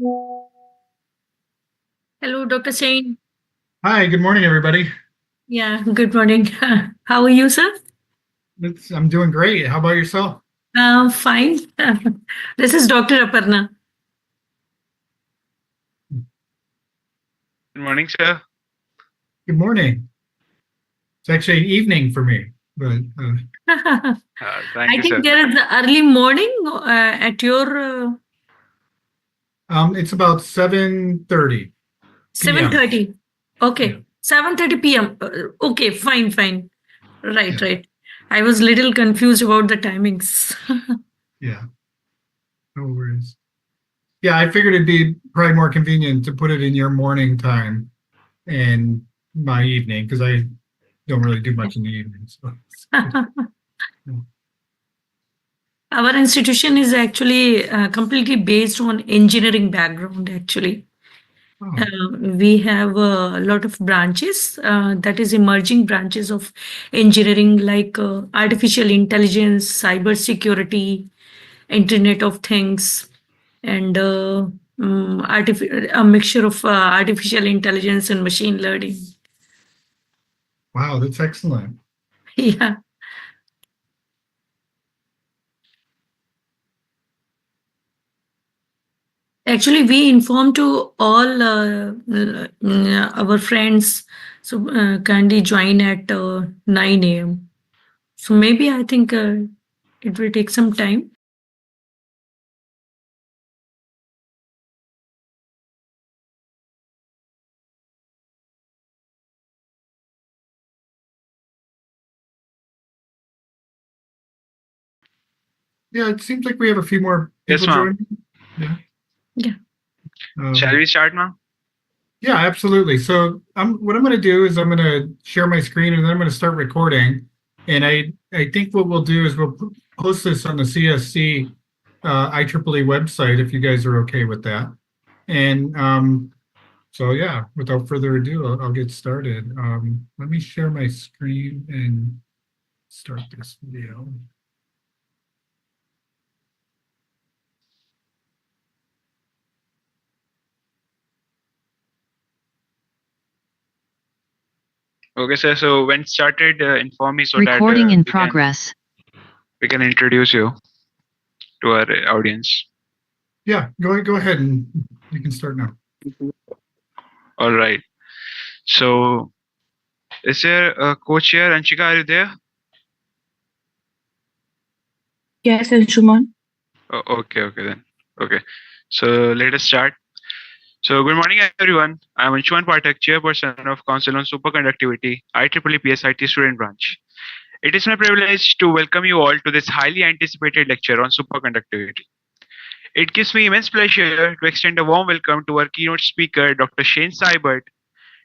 Hello, Dr. Shane. Hi, good morning, everybody. Yeah, good morning. How are you, sir? I'm doing great. How about yourself? Fine. This is Dr. Aparna. Good morning, sir. Good morning. It's actually evening for me, but Thank I you, think sir. there is early morning at your it's about 7:30 p.m. 7:30. Yeah, Okay, 7:30 p.m. Okay, fine. Right, yeah, right. I was little confused about the timings. yeah. No worries. Yeah, I figured it'd be probably more convenient to put it in your morning time and my evening because I don't really do much in the evening. So, yeah. Our institution is actually completely based on engineering background, actually. Oh, We have a lot of branches, that is emerging branches of engineering like artificial intelligence, cyber security, Internet of Things, and a mixture of artificial intelligence and machine learning. wow, that's excellent. Yeah. Actually, we inform to all our friends, so kindly join at 9 a.m. So maybe I think it will take some time. Yeah, it seems like we have a few more Yes, people ma'am. joining. Yeah. Yeah. Shall we start, ma'am? Yeah, absolutely. So what I'm going to do is I'm going to share my screen and then I'm going to start recording. And I think what we'll do is we'll post this on the CSC IEEE website if you guys are okay with that. And so yeah, without further ado, I'll get started. Let me share my screen and start this video. Okay, sir. So when started, inform me so Recording that in progress. we can introduce you to our audience. Yeah, go ahead and you can start now. All right. So is there a co-chair, Anshika? Are you there? Yes, Anshuman. Oh, okay then. Okay. So let us start. So good morning, everyone. I'm Anshuman Pathak, Chairperson of Council on Superconductivity, IEEE PSIT Student Branch. It is my privilege to welcome you all to this highly anticipated lecture on superconductivity. It gives me immense pleasure to extend a warm welcome to our keynote speaker, Dr. Shane Cybart,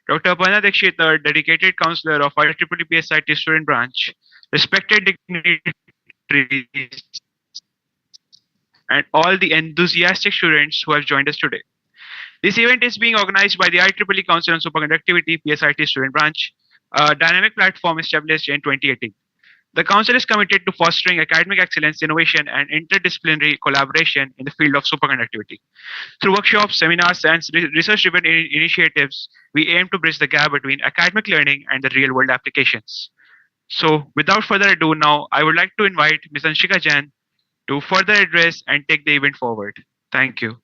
Dr. Aparna Dikshit, dedicated counselor of IEEE PSIT Student Branch, respected dignitaries, and all the enthusiastic students who have joined us today. This event is being organized by the IEEE Council on Superconductivity PSIT Student Branch, a dynamic platform established in 2018. The Council is committed to fostering academic excellence, innovation, and interdisciplinary collaboration in the field of superconductivity. Through workshops, seminars, and research driven initiatives, we aim to bridge the gap between academic learning and the real world applications. So, without further ado, now I would like to invite Ms. Anshika Jain to further address and take the event forward. Thank you.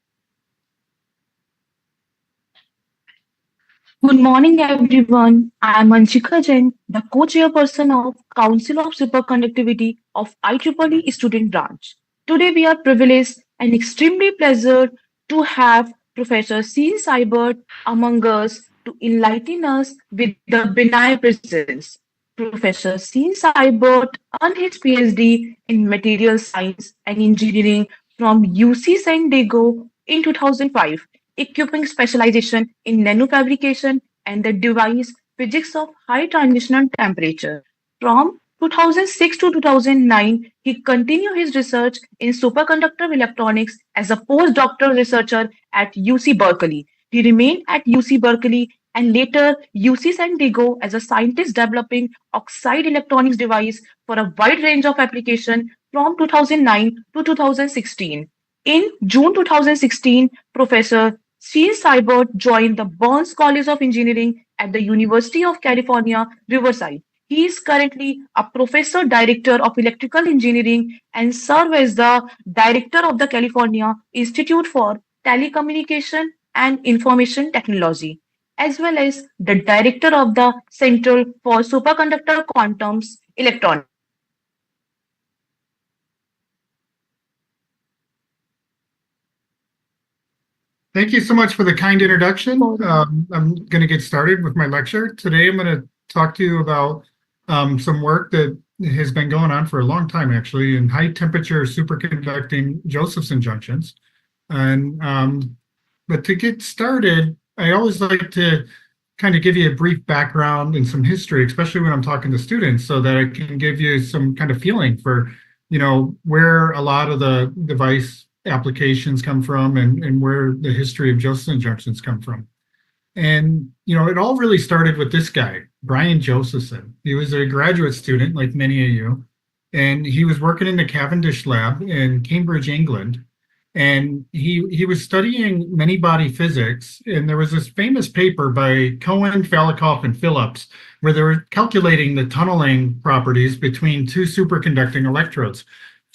Good morning, everyone. I am Anshika Jain, the co-chairperson of Council of Superconductivity of IEEE Student Branch. Today, we are privileged and extremely pleased to have Professor C. Cybart among us to enlighten us with the benign presence. Professor C. Cybart earned his PhD in Material Science and Engineering from UC San Diego in 2005, equipping specialization in nanofabrication and the device physics of high transitional temperature. From 2006 to 2009, he continued his research in superconductor electronics as a postdoctoral researcher at UC Berkeley. He remained at UC Berkeley and later UC San Diego as a scientist developing oxide electronics device for a wide range of application from 2009 to 2016. In June 2016, Professor Shane Cybart joined the Burns College of Engineering at the University of California, Riverside. He is currently a professor director of electrical engineering and serves as the director of the California Institute for Telecommunication and Information Technology, as well as the director of the Center for Superconductor Quantum Electronics. Thank you so much for the kind introduction. I'm going to get started with my lecture. Today, I'm going to talk to you about some work that has been going on for a long time, actually, in high temperature superconducting Josephson junctions. And but to get started, I always like to kind of give you a brief background and some history, especially when I'm talking to students, so that I can give you some kind of feeling for, where a lot of the device applications come from and where the history of Josephson junctions come from. And, it all really started with this guy, Brian Josephson. He was a graduate student, like many of you, and he was working in the Cavendish lab in Cambridge, England. And he was studying many body physics, and there was this famous paper by Cohen, Falikoff, and Phillips, where they were calculating the tunneling properties between two superconducting electrodes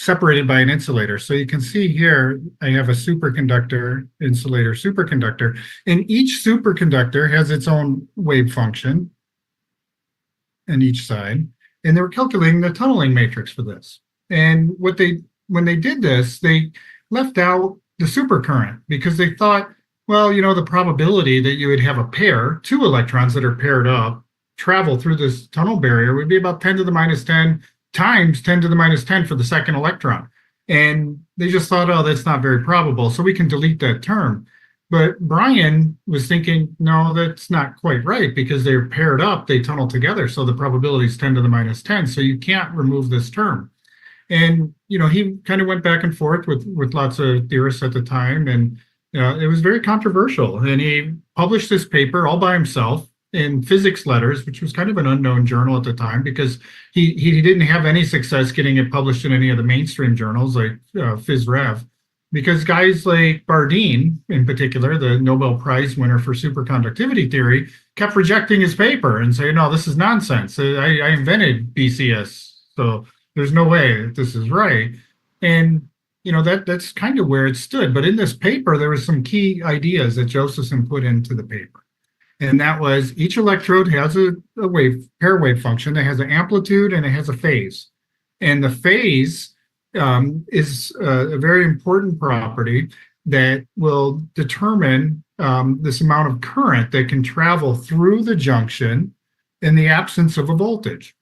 separated by an insulator. So you can see here, I have a superconductor, insulator, superconductor, and each superconductor has its own wave function on each side. And they were calculating the tunneling matrix for this. And when they did this, they left out the supercurrent because they thought, well, the probability that you would have a pair, two electrons that are paired up, travel through this tunnel barrier would be about 10 to the minus 10 times 10 to the minus 10 for the second electron. And they just thought, oh, that's not very probable, so we can delete that term. But Brian was thinking, no, that's not quite right, because they're paired up, they tunnel together, so the probability is 10 to the minus 10, so you can't remove this term. And, he kind of went back and forth with lots of theorists at the time, and it was very controversial. And he published this paper all by himself in Physics Letters, which was kind of an unknown journal at the time, because he didn't have any success getting it published in any of the mainstream journals like PhysRev, because guys like Bardeen, in particular, the Nobel Prize winner for superconductivity theory, kept rejecting his paper and saying, no, this is nonsense. I invented BCS, so there's no way that this is right. And that's kind of where it stood. But in this paper, there were some key ideas that Josephson put into the paper. And that was, each electrode has a pair wave function that has an amplitude and it has a phase. And the phase is a very important property that will determine this amount of current that can travel through the junction in the absence of a voltage.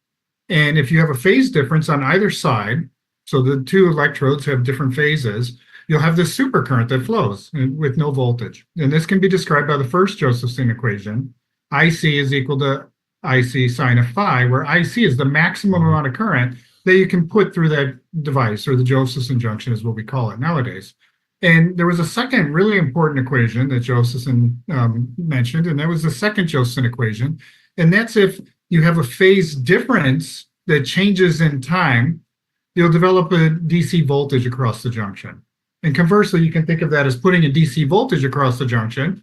And if you have a phase difference on either side, so the two electrodes have different phases, you'll have this supercurrent that flows with no voltage. And this can be described by the first Josephson equation. IC is equal to IC sine of phi, where IC is the maximum amount of current that you can put through that device, or the Josephson junction is what we call it nowadays. And there was a second really important equation that Josephson mentioned, and that was the second Josephson equation. And that's if you have a phase difference that changes in time, you'll develop a DC voltage across the junction. And conversely, you can think of that as putting a DC voltage across the junction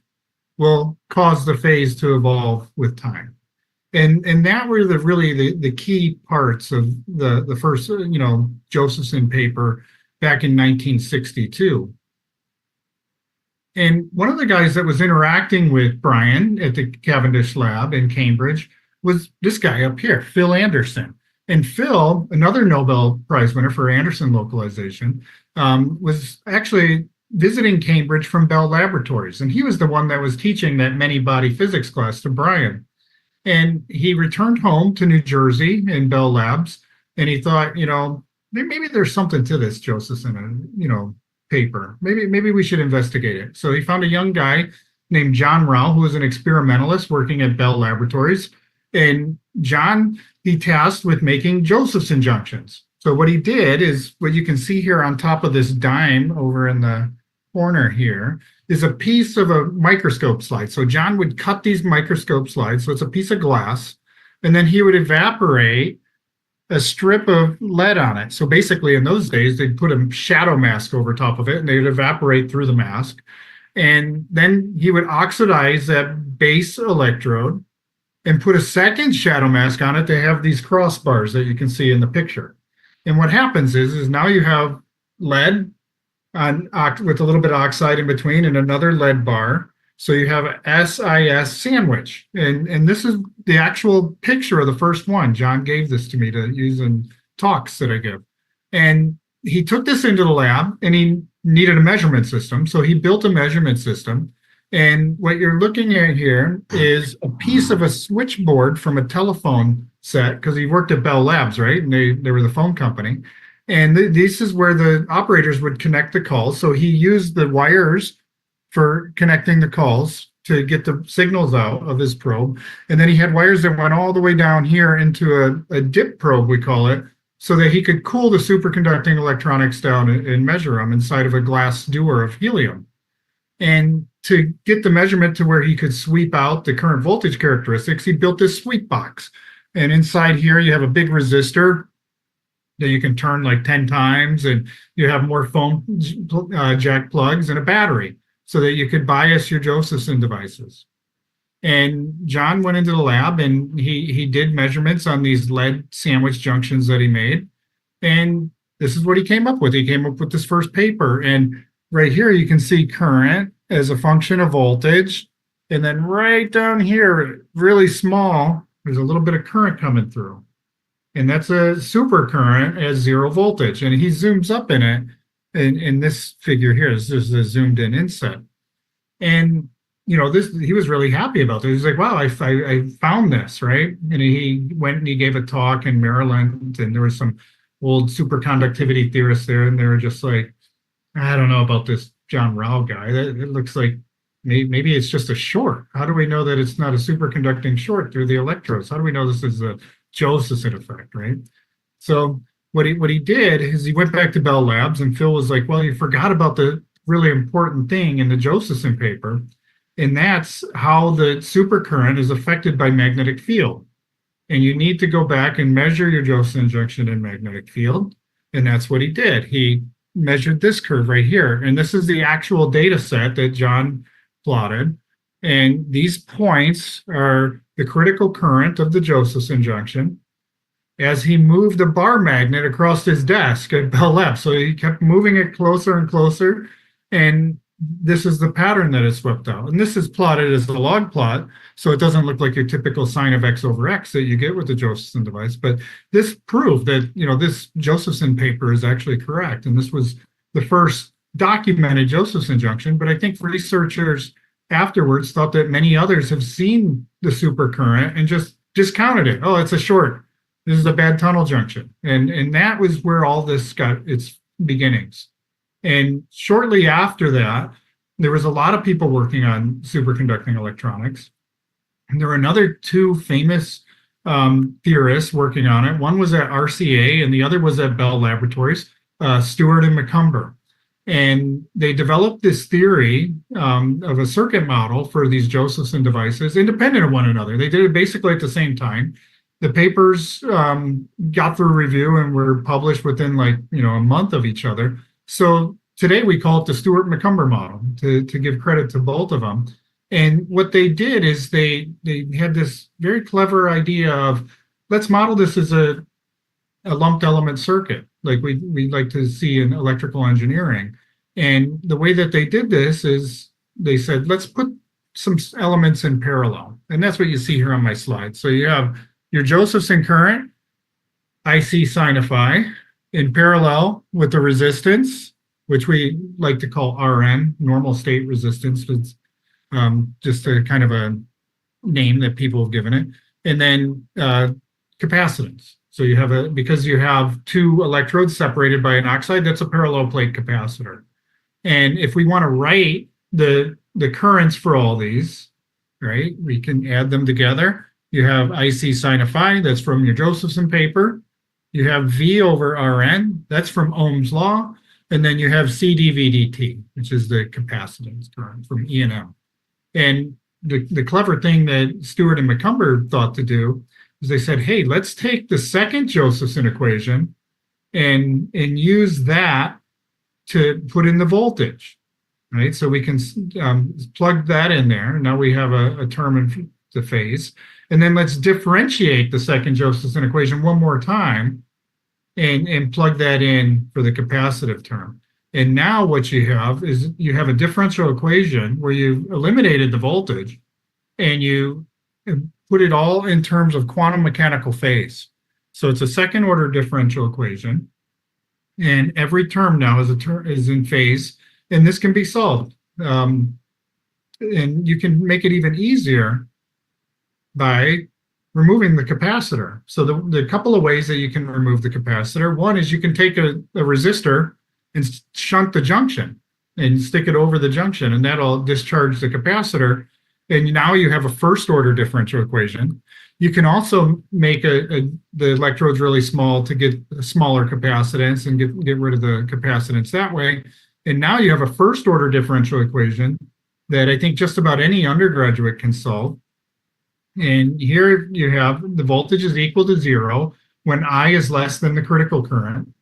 will cause the phase to evolve with time. And that were the key parts of the first Josephson paper back in 1962. And one of the guys that was interacting with Brian at the Cavendish lab in Cambridge was this guy up here, Phil Anderson. And Phil, another Nobel Prize winner for Anderson localization, was actually visiting Cambridge from Bell Laboratories. And he was the one that was teaching that many body physics class to Brian. And he returned home to New Jersey in Bell Labs, and he thought, maybe there's something to this Josephson, paper. Maybe we should investigate it. So he found a young guy named John Rao, who was an experimentalist working at Bell Laboratories. And John, he tasked with making Josephson junctions. So what he did is, what you can see here on top of this dime over in the corner here is a piece of a microscope slide. So John would cut these microscope slides, so it's a piece of glass, and then he would evaporate a strip of lead on it. So basically, in those days, they'd put a shadow mask over top of it, and they'd evaporate through the mask. And then he would oxidize that base electrode and put a second shadow mask on it to have these crossbars that you can see in the picture. And what happens is now you have lead on with a little bit of oxide in between and another lead bar. So you have a SIS sandwich. And this is the actual picture of the first one. John gave this to me to use in talks that I give. And he took this into the lab and he needed a measurement system. So he built a measurement system. And what you're looking at here is a piece of a switchboard from a telephone set, because he worked at Bell Labs, right? And they were the phone company. And this is where the operators would connect the calls. So he used the wires for connecting the calls to get the signals out of his probe. And then he had wires that went all the way down here into a dip probe, we call it, so that he could cool the superconducting electronics down and measure them inside of a glass dewar of helium. And to get the measurement to where he could sweep out the current voltage characteristics, he built this sweep box. And inside here, you have a big resistor that you can turn like 10 times, and you have more phone jack plugs and a battery so that you could bias your Josephson devices. And John went into the lab and he did measurements on these lead sandwich junctions that he made. And this is what he came up with. He came up with this first paper. And right here, you can see current as a function of voltage. And then right down here, really small, there's a little bit of current coming through. And that's a supercurrent at 0 voltage. And he zooms up in it. In this figure here is just a zoomed in inset. And, you know, he was really happy about this. He's like, wow, I found this, right? And he went and he gave a talk in Maryland, and there was some old superconductivity theorists there, and they were just like, I don't know about this John Rao guy. It looks like maybe it's just a short. How do we know that it's not a superconducting short through the electrodes? How do we know this is a Josephson effect, right? So what he did is he went back to Bell Labs, and Phil was like, well, you forgot about the really important thing in the Josephson paper, and that's how the supercurrent is affected by magnetic field. And you need to go back and measure your Josephson junction in magnetic field, and that's what he did. He measured this curve right here, and this is the actual data set that John plotted. And these points are the critical current of the Josephson junction as he moved a bar magnet across his desk at Bell Labs. So he kept moving it closer and closer, and this is the pattern that it swept out. And this is plotted as the log plot, so it doesn't look like your typical sine of x over x that you get with the Josephson device. But this proved that, you know, this Josephson paper is actually correct. And this was the first documented Josephson junction. But I think researchers afterwards thought that many others have seen the supercurrent and just discounted it. Oh, it's a short. This is a bad tunnel junction. And that was where all this got its beginnings. And shortly after that, there was a lot of people working on superconducting electronics. And there were another two famous theorists working on it. One was at RCA and the other was at Bell Laboratories, Stewart and McCumber. And they developed this theory of a circuit model for these Josephson devices, independent of one another. They did it basically at the same time. The papers got through review and were published within a month of each other. So today we call it the Stewart-McCumber model to give credit to both of them. And what they did is they had this very clever idea of, let's model this as a lumped element circuit, like we like to see in electrical engineering. And the way that they did this is they said, let's put some elements in parallel. And that's what you see here on my slide. So you have your Josephson current, IC sine of phi, in parallel with the resistance, which we like to call RN, normal state resistance. It's just a kind of a name that people have given it. And then capacitance. So you have because you have two electrodes separated by an oxide, that's a parallel plate capacitor. And if we want to write the currents for all these, right, we can add them together. You have IC sine of phi, that's from your Josephson paper. You have V over Rn, that's from Ohm's law. And then you have C dV dt, which is the capacitance current from E and M. And the clever thing that Stewart and McCumber thought to do, is they said, hey, let's take the second Josephson equation and use that to put in the voltage, right? So we can plug that in there. Now we have a term in the phase. And then let's differentiate the second Josephson equation one more time and plug that in for the capacitive term. And now what you have is you have a differential equation where you've eliminated the voltage and you put it all in terms of quantum mechanical phase. So it's a second order differential equation. And every term now is in phase, and this can be solved. And you can make it even easier by removing the capacitor. So the couple of ways that you can remove the capacitor, one is you can take a resistor and shunt the junction and stick it over the junction, and that'll discharge the capacitor. And now you have a first order differential equation. You can also make the electrodes really small to get a smaller capacitance and get rid of the capacitance that way. And now you have a first order differential equation that I think just about any undergraduate can solve. And here you have the voltage is equal to 0 when I is less than the critical current.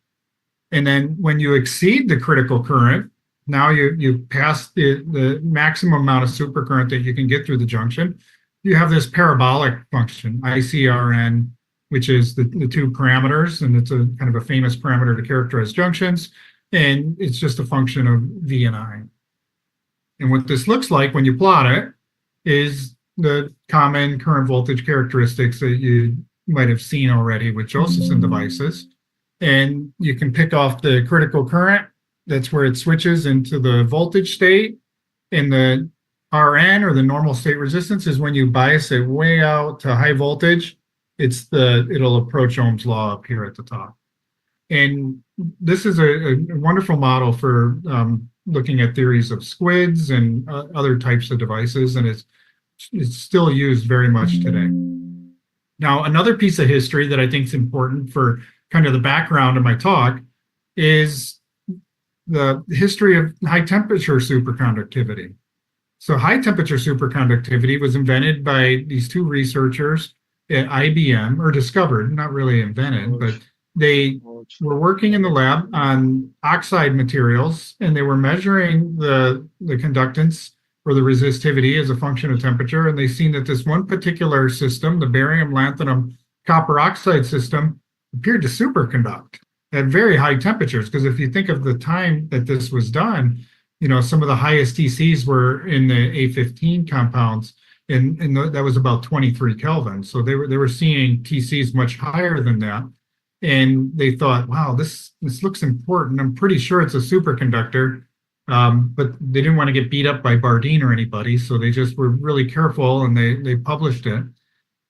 And then when you exceed the critical current, now you pass the maximum amount of supercurrent that you can get through the junction. You have this parabolic function, ICRN, which is the two parameters, and it's a kind of a famous parameter to characterize junctions. And it's just a function of V and I. And what this looks like when you plot it is the common current voltage characteristics that you might have seen already with Josephson devices. And you can pick off the critical current. That's where it switches into the voltage state. And the RN, or the normal state resistance, is when you bias it way out to high voltage. It'll approach Ohm's law up here at the top. And this is a wonderful model for looking at theories of squids and other types of devices, and it's still used very much today. Now, another piece of history that I think is important for kind of the background of my talk is the history of high temperature superconductivity. So high temperature superconductivity was invented by these two researchers at IBM, or discovered, not really invented, but they were working in the lab on oxide materials, and they were measuring the conductance or the resistivity as a function of temperature. And they seen that this one particular system, the barium lanthanum copper oxide system, appeared to superconduct at very high temperatures. Because if you think of the time that this was done, some of the highest TCs were in the A15 compounds, and that was about 23 Kelvin. So they were seeing TCs much higher than that. And they thought, wow, this looks important. I'm pretty sure it's a superconductor. But they didn't want to get beat up by Bardeen or anybody, so they just were really careful, and they published it.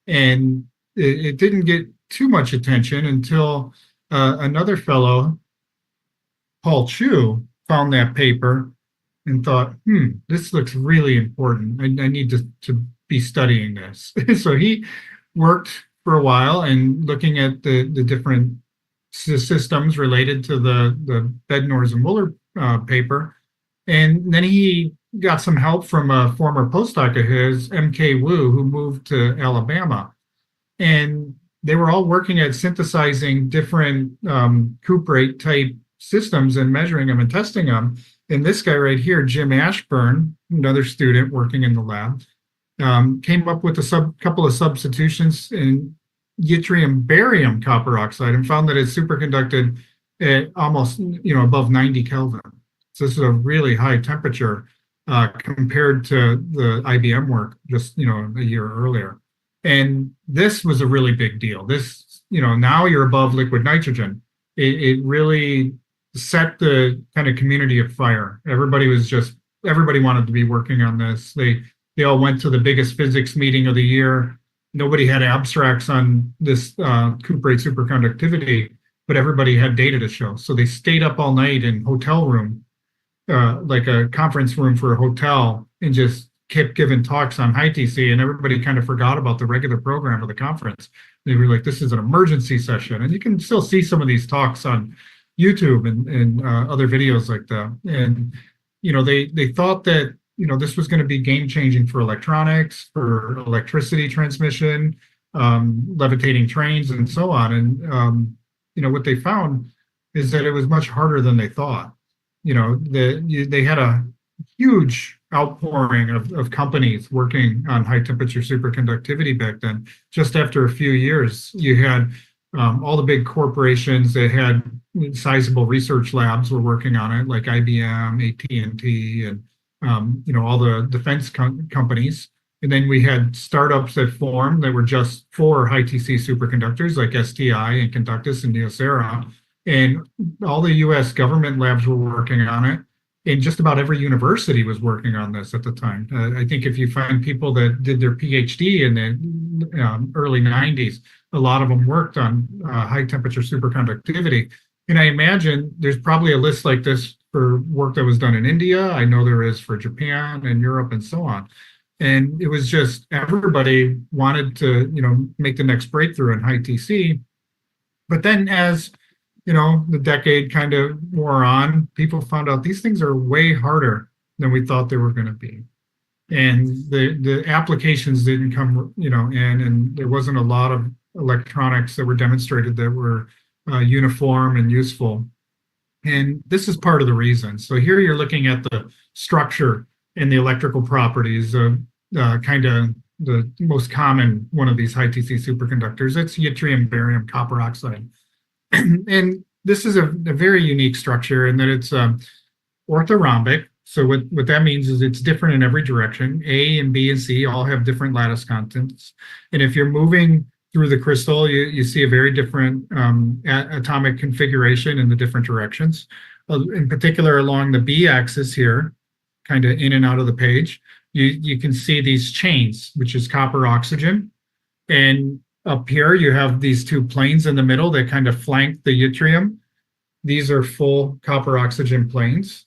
And it didn't get too much attention until another fellow, Paul Chu, found that paper and thought, this looks really important. I need to be studying this. So he worked for a while and looking at the different systems related to the Bednorz and Muller paper. And then he got some help from a former postdoc of his, M.K. Wu, who moved to Alabama. And they were all working at synthesizing different cuprate type systems and measuring them and testing them. And this guy right here, Jim Ashburn, another student working in the lab, came up with a couple of substitutions in yttrium barium copper oxide and found that it superconducted at almost above 90 Kelvin. So this is a really high temperature compared to the IBM work just a year earlier. And this was a really big deal. This, now you're above liquid nitrogen. It really set the kind of community afire. Everybody wanted to be working on this. They all went to the biggest physics meeting of the year. Nobody had abstracts on this cuprate superconductivity, but everybody had data to show. So they stayed up all night in hotel room, like a conference room for a hotel, and just kept giving talks on high TC, and everybody kind of forgot about the regular program of the conference. They were like, this is an emergency session. And you can still see some of these talks on YouTube and other videos like that. And, they thought that, this was going to be game changing for electronics, for electricity transmission, levitating trains and so on. And what they found is that it was much harder than they thought. They had a huge outpouring of companies working on high temperature superconductivity back then. Just after a few years, you had all the big corporations that had sizable research labs were working on it, like IBM, AT&T, and all the defense companies. And then we had startups that formed that were just for high TC superconductors, like STI and Conductus and Neocera. And all the US government labs were working on it. And just about every university was working on this at the time. I think if you find people that did their PhD in the early 90s, a lot of them worked on high temperature superconductivity. And I imagine there's probably a list like this for work that was done in India. I know there is for Japan and Europe and so on. And it was just everybody wanted to, make the next breakthrough in high TC. But then as the decade kind of wore on, people found out these things are way harder than we thought they were going to be. And the applications didn't come, and there wasn't a lot of electronics that were demonstrated that were uniform and useful. And this is part of the reason. So here you're looking at the structure and the electrical properties of kind of the most common one of these high TC superconductors. It's yttrium, barium, copper oxide. And this is a very unique structure in that it's orthorhombic. So what that means is it's different in every direction. A and B and C all have different lattice contents. And if you're moving through the crystal, you see a very different atomic configuration in the different directions. In particular, along the B axis here, kind of in and out of the page, you can see these chains, which is copper oxygen. And up here, you have these two planes in the middle that kind of flank the yttrium. These are full copper oxygen planes.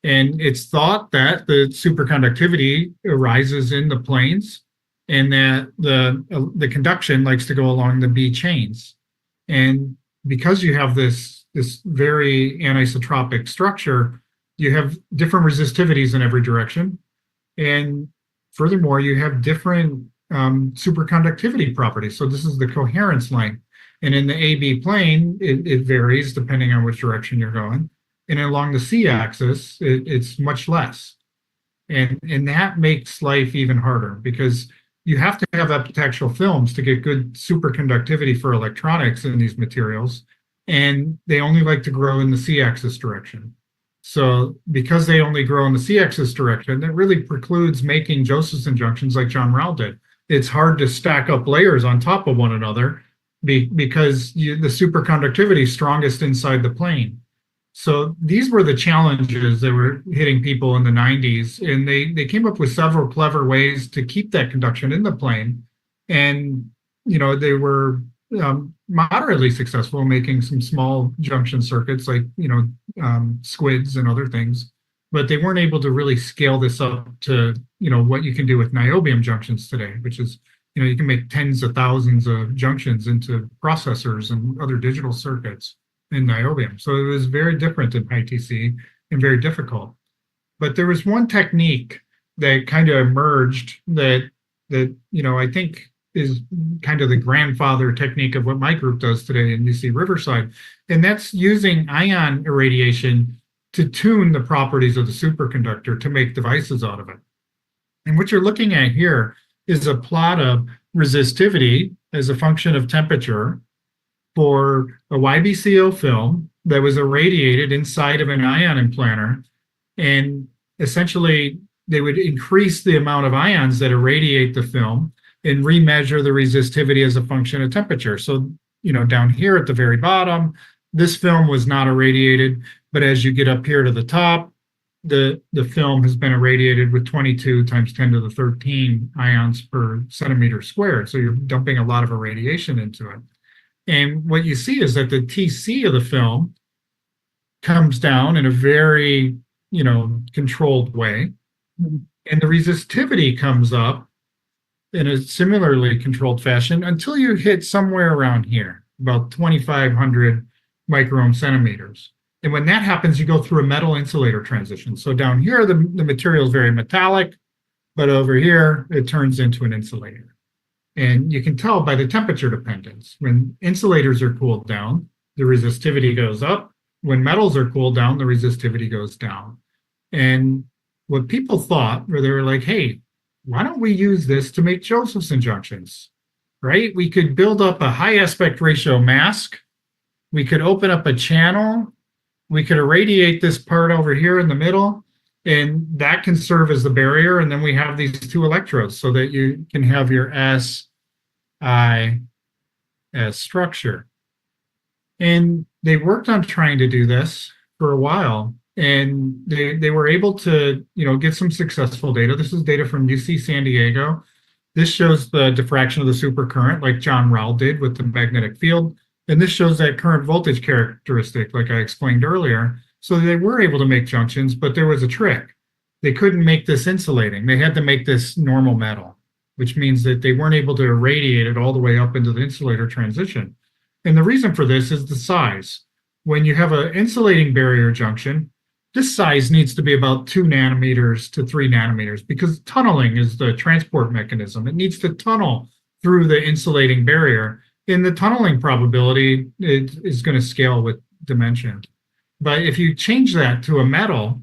And it's thought that the superconductivity arises in the planes and that the conduction likes to go along the B chains. And because you have this very anisotropic structure, you have different resistivities in every direction. And furthermore, you have different superconductivity properties. So this is the coherence length. And in the AB plane, it varies depending on which direction you're going. And along the C axis, it's much less. And that makes life even harder because you have to have epitaxial films to get good superconductivity for electronics in these materials. And they only like to grow in the C axis direction. So because they only grow in the C axis direction, that really precludes making Josephson junctions like John Rao did. It's hard to stack up layers on top of one another because the superconductivity is strongest inside the plane. So these were the challenges that were hitting people in the 90s. And they came up with several clever ways to keep that conduction in the plane. And, they were moderately successful in making some small junction circuits like, squids and other things. But they weren't able to really scale this up to, what you can do with niobium junctions today, which is, you can make tens of thousands of junctions into processors and other digital circuits in niobium. So it was very different in high TC and very difficult. But there was one technique that kind of emerged that I think is kind of the grandfather technique of what my group does today in UC Riverside. And that's using ion irradiation to tune the properties of the superconductor to make devices out of it. And what you're looking at here is a plot of resistivity as a function of temperature for a YBCO film that was irradiated inside of an ion implanter. And essentially, they would increase the amount of ions that irradiate the film and remeasure the resistivity as a function of temperature. So, down here at the very bottom, this film was not irradiated, but as you get up here to the top, the film has been irradiated with 22 times 10 to the 13 ions per centimeter squared. So you're dumping a lot of irradiation into it. And what you see is that the TC of the film comes down in a very, controlled way. And the resistivity comes up in a similarly controlled fashion until you hit somewhere around here, about 2,500 microohm centimeters. And when that happens, you go through a metal insulator transition. So down here, the material is very metallic, but over here, it turns into an insulator. And you can tell by the temperature dependence. When insulators are cooled down, the resistivity goes up. When metals are cooled down, the resistivity goes down. And what people thought, where they were like, hey, why don't we use this to make Josephson junctions, right? We could build up a high aspect ratio mask. We could open up a channel. We could irradiate this part over here in the middle, and that can serve as the barrier. And then we have these two electrodes so that you can have your Si as structure. And they worked on trying to do this for a while, and they were able to, get some successful data. This is data from UC San Diego. This shows the diffraction of the supercurrent, like John Rowell did with the magnetic field. And this shows that current voltage characteristic, like I explained earlier. So they were able to make junctions, but there was a trick. They couldn't make this insulating. They had to make this normal metal, which means that they weren't able to irradiate it all the way up into the insulator transition. And the reason for this is the size. When you have an insulating barrier junction, this size needs to be about 2 nanometers to 3 nanometers because tunneling is the transport mechanism. It needs to tunnel through the insulating barrier. And the tunneling probability is going to scale with dimension. But if you change that to a metal,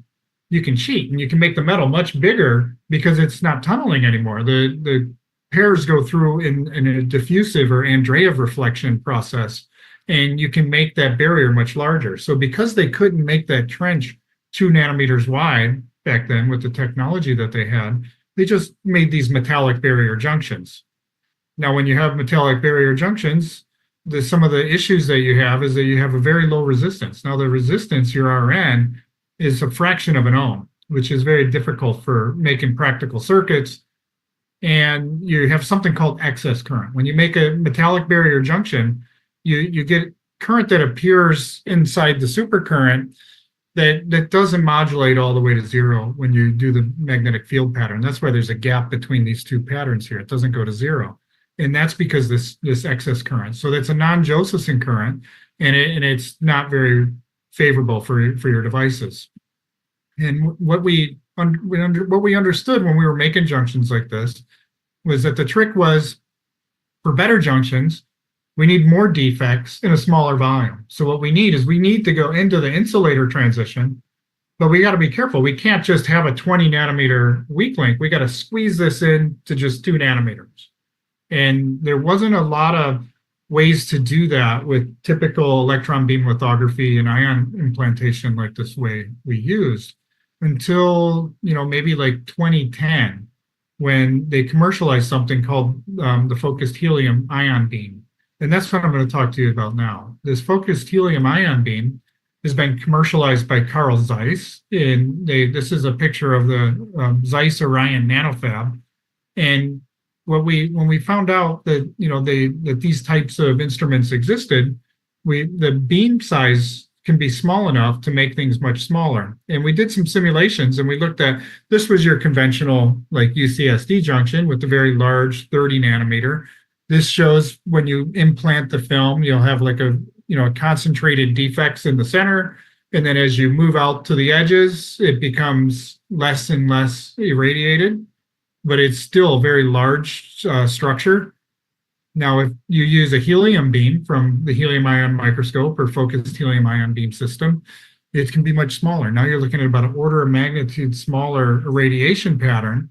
you can cheat and you can make the metal much bigger because it's not tunneling anymore. The pairs go through in a diffusive or Andreev reflection process, and you can make that barrier much larger. So because they couldn't make that trench 2 nanometers wide back then with the technology that they had, they just made these metallic barrier junctions. Now, when you have metallic barrier junctions, some of the issues that you have is that you have a very low resistance. Now, the resistance, your Rn, is a fraction of an ohm, which is very difficult for making practical circuits. And you have something called excess current. When you make a metallic barrier junction, you get current that appears inside the supercurrent that doesn't modulate all the way to zero when you do the magnetic field pattern. That's why there's a gap between these two patterns here. It doesn't go to zero. And that's because this excess current. So that's a non-Josephson current, and it's not very favorable for your devices. And what we understood when we were making junctions like this was that the trick was, for better junctions, we need more defects in a smaller volume. So what we need to go into the insulator transition, but we got to be careful. We can't just have a 20 nanometer weak link. We got to squeeze this in to just 2 nanometers. And there wasn't a lot of ways to do that with typical electron beam lithography and ion implantation like this way we used until, maybe like 2010, when they commercialized something called the focused helium ion beam. And that's what I'm going to talk to you about now. This focused helium ion beam has been commercialized by Carl Zeiss. And this is a picture of the Zeiss Orion nanofab. And when we found out that that these types of instruments existed, the beam size can be small enough to make things much smaller. And we did some simulations, and we looked at, this was your conventional like UCSD junction with the very large 30 nanometer. This shows when you implant the film, you'll have like a concentrated defects in the center, and then as you move out to the edges, it becomes less and less irradiated. But it's still a very large structure. Now, if you use a helium beam from the helium ion microscope or focused helium ion beam system, it can be much smaller. Now you're looking at about an order of magnitude smaller irradiation pattern.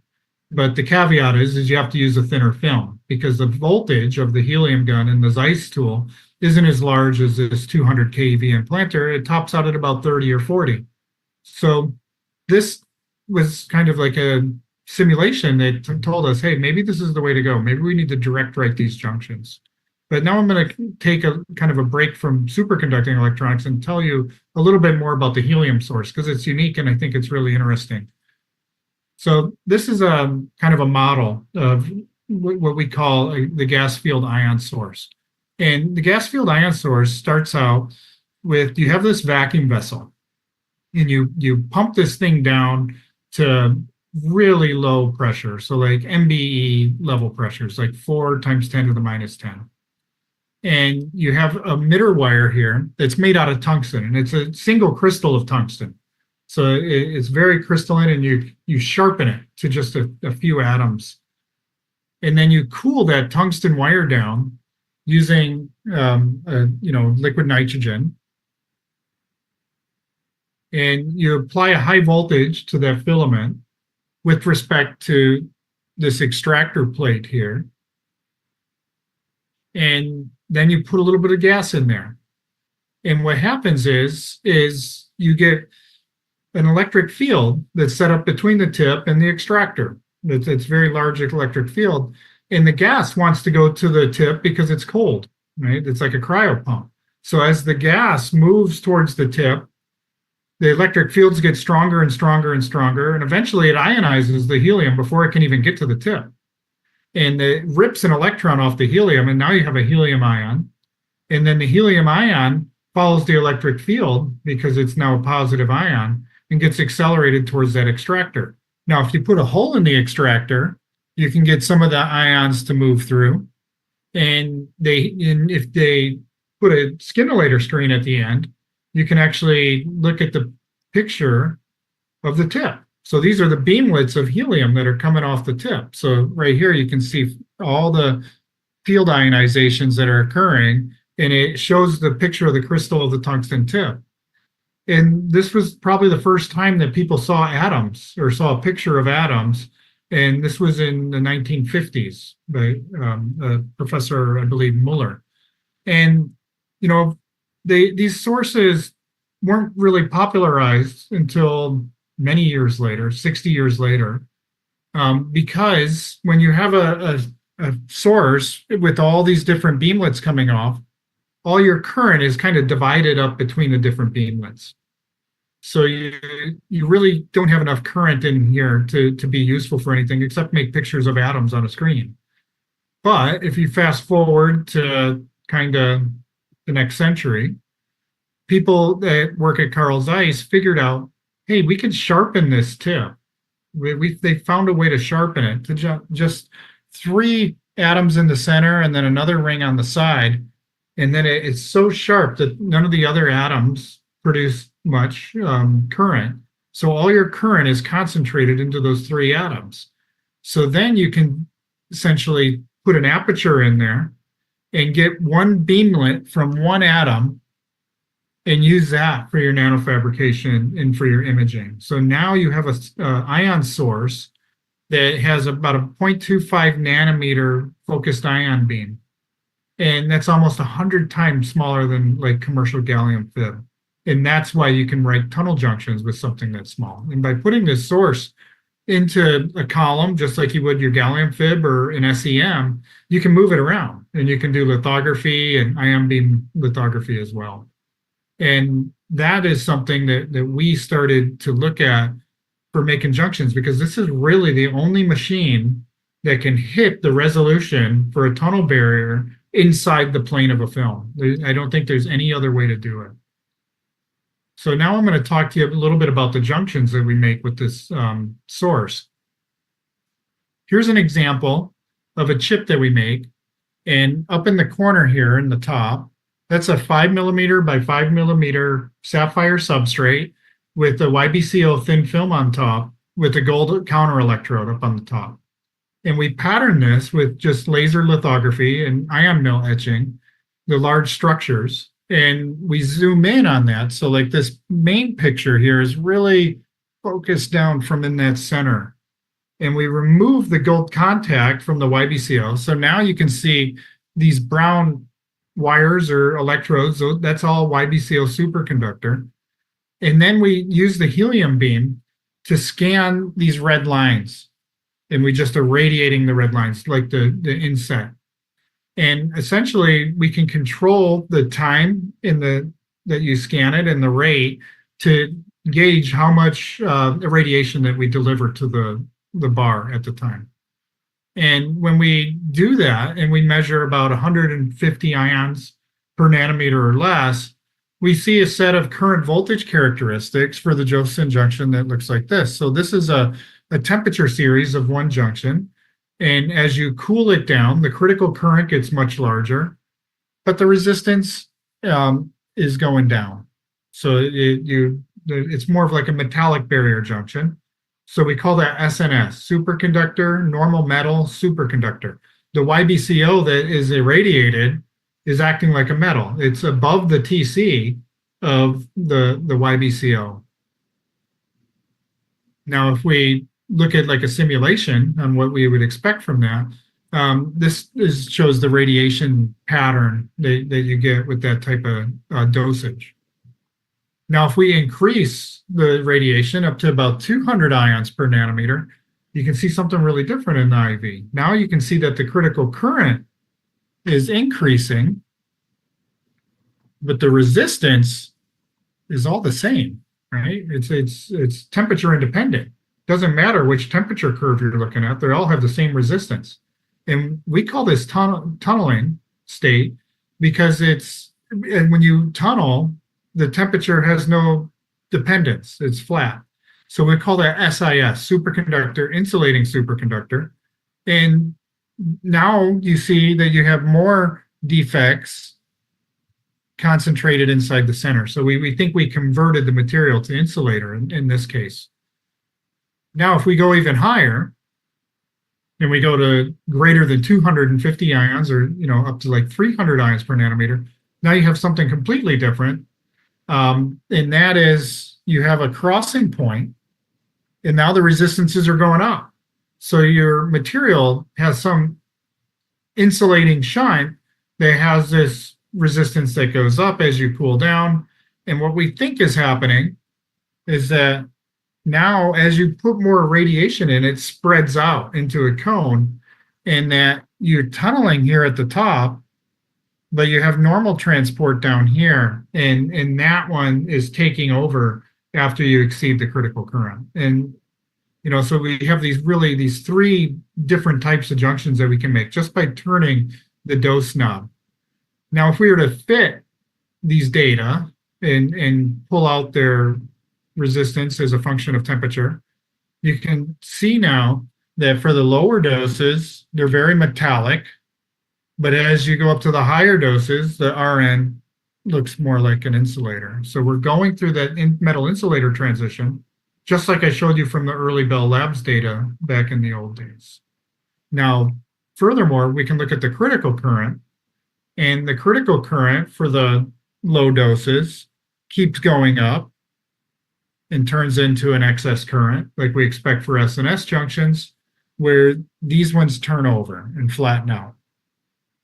But the caveat is you have to use a thinner film because the voltage of the helium gun in the Zeiss tool isn't as large as this 200 keV implanter. It tops out at about 30 or 40. So this was kind of like a simulation that told us, hey, maybe this is the way to go. Maybe we need to direct write these junctions. But now I'm going to take a kind of a break from superconducting electronics and tell you a little bit more about the helium source because it's unique and I think it's really interesting. So this is a kind of a model of what we call the gas field ion source. And the gas field ion source starts out with, you have this vacuum vessel and you pump this thing down to really low pressure. So like MBE level pressures, like 4 times 10 to the minus 10. And you have a emitter wire here that's made out of tungsten, and it's a single crystal of tungsten. So it's very crystalline, and you sharpen it to just a few atoms. and then you cool that tungsten wire down using liquid nitrogen, and you apply a high voltage to that filament with respect to this extractor plate here. And then you put a little bit of gas in there. And what happens is you get an electric field that's set up between the tip and the extractor. It's very large electric field. And the gas wants to go to the tip because it's cold, right? It's like a cryo pump. So as the gas moves towards the tip, the electric fields get stronger and stronger and stronger, and eventually it ionizes the helium before it can even get to the tip. And it rips an electron off the helium, and now you have a helium ion. And then the helium ion follows the electric field because it's now a positive ion and gets accelerated towards that extractor. Now, if you put a hole in the extractor, you can get some of the ions to move through. And if they put a stimulator screen at the end, you can actually look at the picture of the tip. So these are the beamlets of helium that are coming off the tip. So right here, you can see all the field ionizations that are occurring, and it shows the picture of the crystal of the tungsten tip. And this was probably the first time that people saw atoms or saw a picture of atoms. And this was in the 1950s by Professor, I believe, Muller. And, these sources weren't really popularized until many years later, 60 years later, because when you have a source with all these different beamlets coming off, all your current is kind of divided up between the different beamlets. So you really don't have enough current in here to be useful for anything except make pictures of atoms on a screen. But if you fast forward to kind of the next century, people that work at Carl Zeiss figured out, hey, we can sharpen this tip. They found a way to sharpen it to just 3 atoms in the center and then another ring on the side. And then it's so sharp that none of the other atoms produce much current. So all your current is concentrated into those 3 atoms. So then you can essentially put an aperture in there and get one beamlet from one atom and use that for your nanofabrication and for your imaging. So now you have a ion source that has about a 0.25 nanometer focused ion beam. And that's almost 100 times smaller than like commercial gallium fib. And that's why you can write tunnel junctions with something that's small. And by putting this source into a column, just like you would your gallium fib or an SEM, you can move it around and you can do lithography and ion beam lithography as well. And that is something that we started to look at for making junctions, because this is really the only machine that can hit the resolution for a tunnel barrier inside the plane of a film. I don't think there's any other way to do it. So now I'm going to talk to you a little bit about the junctions that we make with this source. Here's an example of a chip that we make. And up in the corner here in the top, that's a 5 millimeter by 5 millimeter sapphire substrate with a YBCO thin film on top with a gold counter electrode up on the top. And we pattern this with just laser lithography and ion mill etching, the large structures, and we zoom in on that. So like this main picture here is really focused down from in that center. And we remove the gold contact from the YBCO. So now you can see these brown wires or electrodes. So that's all YBCO superconductor. And then we use the helium beam to scan these red lines. And we just irradiating the red lines like the inset. And essentially, we can control the time that you scan it and the rate to gauge how much irradiation that we deliver to the bar at the time. And when we do that and we measure about 150 ions per nanometer or less, we see a set of current voltage characteristics for the Josephson junction that looks like this. So this is a temperature series of one junction. And as you cool it down, the critical current gets much larger, but the resistance is going down. So it's more of like a metallic barrier junction. So we call that SNS, superconductor, normal metal superconductor. The YBCO that is irradiated is acting like a metal. It's above the TC of the YBCO. Now, if we look at like a simulation on what we would expect from that, this shows the radiation pattern that you get with that type of dosage. Now, if we increase the radiation up to about 200 ions per nanometer, you can see something really different in the IV. Now you can see that the critical current is increasing, but the resistance is all the same, right? It's temperature independent. Doesn't matter which temperature curve you're looking at, they all have the same resistance. And we call this tunneling state because and when you tunnel, the temperature has no dependence, it's flat. So we call that SIS, superconductor, insulating superconductor. And now you see that you have more defects concentrated inside the center. So we think we converted the material to insulator in this case. Now, if we go even higher, and we go to greater than 250 ions, or up to like 300 ions per nanometer, now you have something completely different. And that is you have a crossing point, and now the resistances are going up. So your material has some insulating shunt that has this resistance that goes up as you cool down. And what we think is happening is that now as you put more radiation in, it spreads out into a cone, and that you're tunneling here at the top, but you have normal transport down here, and that one is taking over after you exceed the critical current. And so we have these three different types of junctions that we can make just by turning the dose knob. Now, if we were to fit these data and pull out their resistance as a function of temperature, you can see now that for the lower doses, they're very metallic. But as you go up to the higher doses, the RN looks more like an insulator. So we're going through that metal insulator transition, just like I showed you from the early Bell Labs data back in the old days. Now, furthermore, we can look at the critical current, and the critical current for the low doses keeps going up and turns into an excess current, like we expect for SNS junctions, where these ones turn over and flatten out,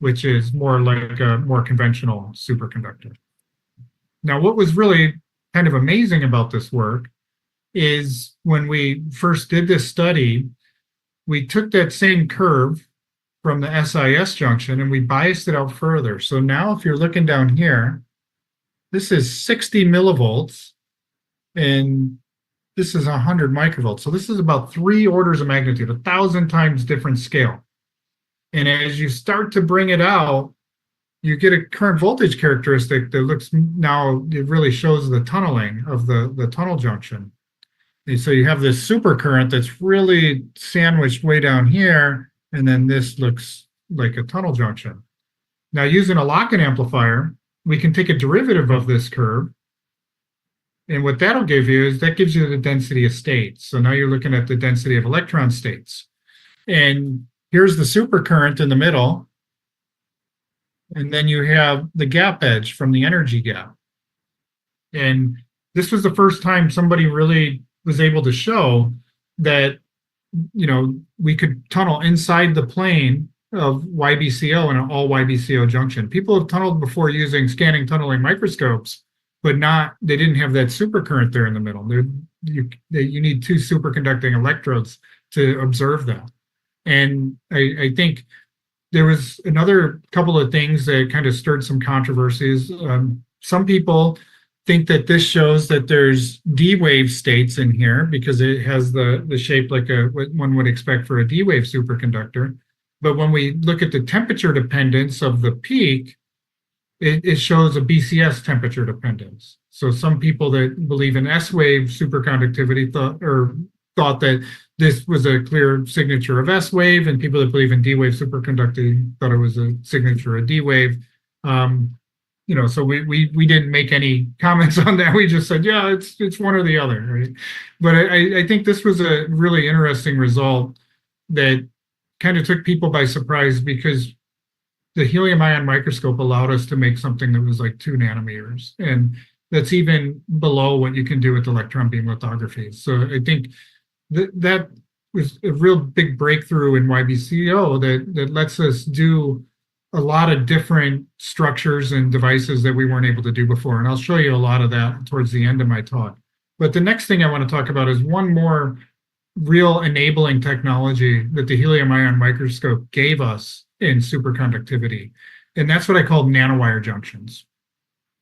which is more like a more conventional superconductor. Now, what was really kind of amazing about this work is when we first did this study, we took that same curve from the SIS junction and we biased it out further. So now if you're looking down here, this is 60 millivolts and this is 100 microvolts. So this is about 3 orders of magnitude, 1,000 times different scale. And as you start to bring it out, you get a current voltage characteristic that looks, now it really shows the tunneling of the tunnel junction. And so you have this supercurrent that's really sandwiched way down here, and then this looks like a tunnel junction. Now, using a lock-in amplifier, we can take a derivative of this curve, and what that'll give you is that gives you the density of states. So now you're looking at the density of electron states. And here's the supercurrent in the middle, and then you have the gap edge from the energy gap. And this was the first time somebody really was able to show that, we could tunnel inside the plane of YBCO in an all YBCO junction. People have tunneled before using scanning tunneling microscopes, but they didn't have that supercurrent there in the middle. You need 2 superconducting electrodes to observe that. And I think there was another couple of things that kind of stirred some controversies. Some people think that this shows that there's D-wave states in here because it has the shape like what one would expect for a D-wave superconductor. But when we look at the temperature dependence of the peak, it shows a BCS temperature dependence. So some people that believe in S-wave superconductivity thought that this was a clear signature of S-wave, and people that believe in D-wave superconductivity thought it was a signature of D-wave. so we didn't make any comments on that. We just said, yeah, it's one or the other, right? But I think this was a really interesting result that kind of took people by surprise, because the helium ion microscope allowed us to make something that was like 2 nanometers. And that's even below what you can do with electron beam lithography. So I think that was a real big breakthrough in YBCO that lets us do a lot of different structures and devices that we weren't able to do before. And I'll show you a lot of that towards the end of my talk. But the next thing I want to talk about is one more real enabling technology that the helium ion microscope gave us in superconductivity. And that's what I call nanowire junctions.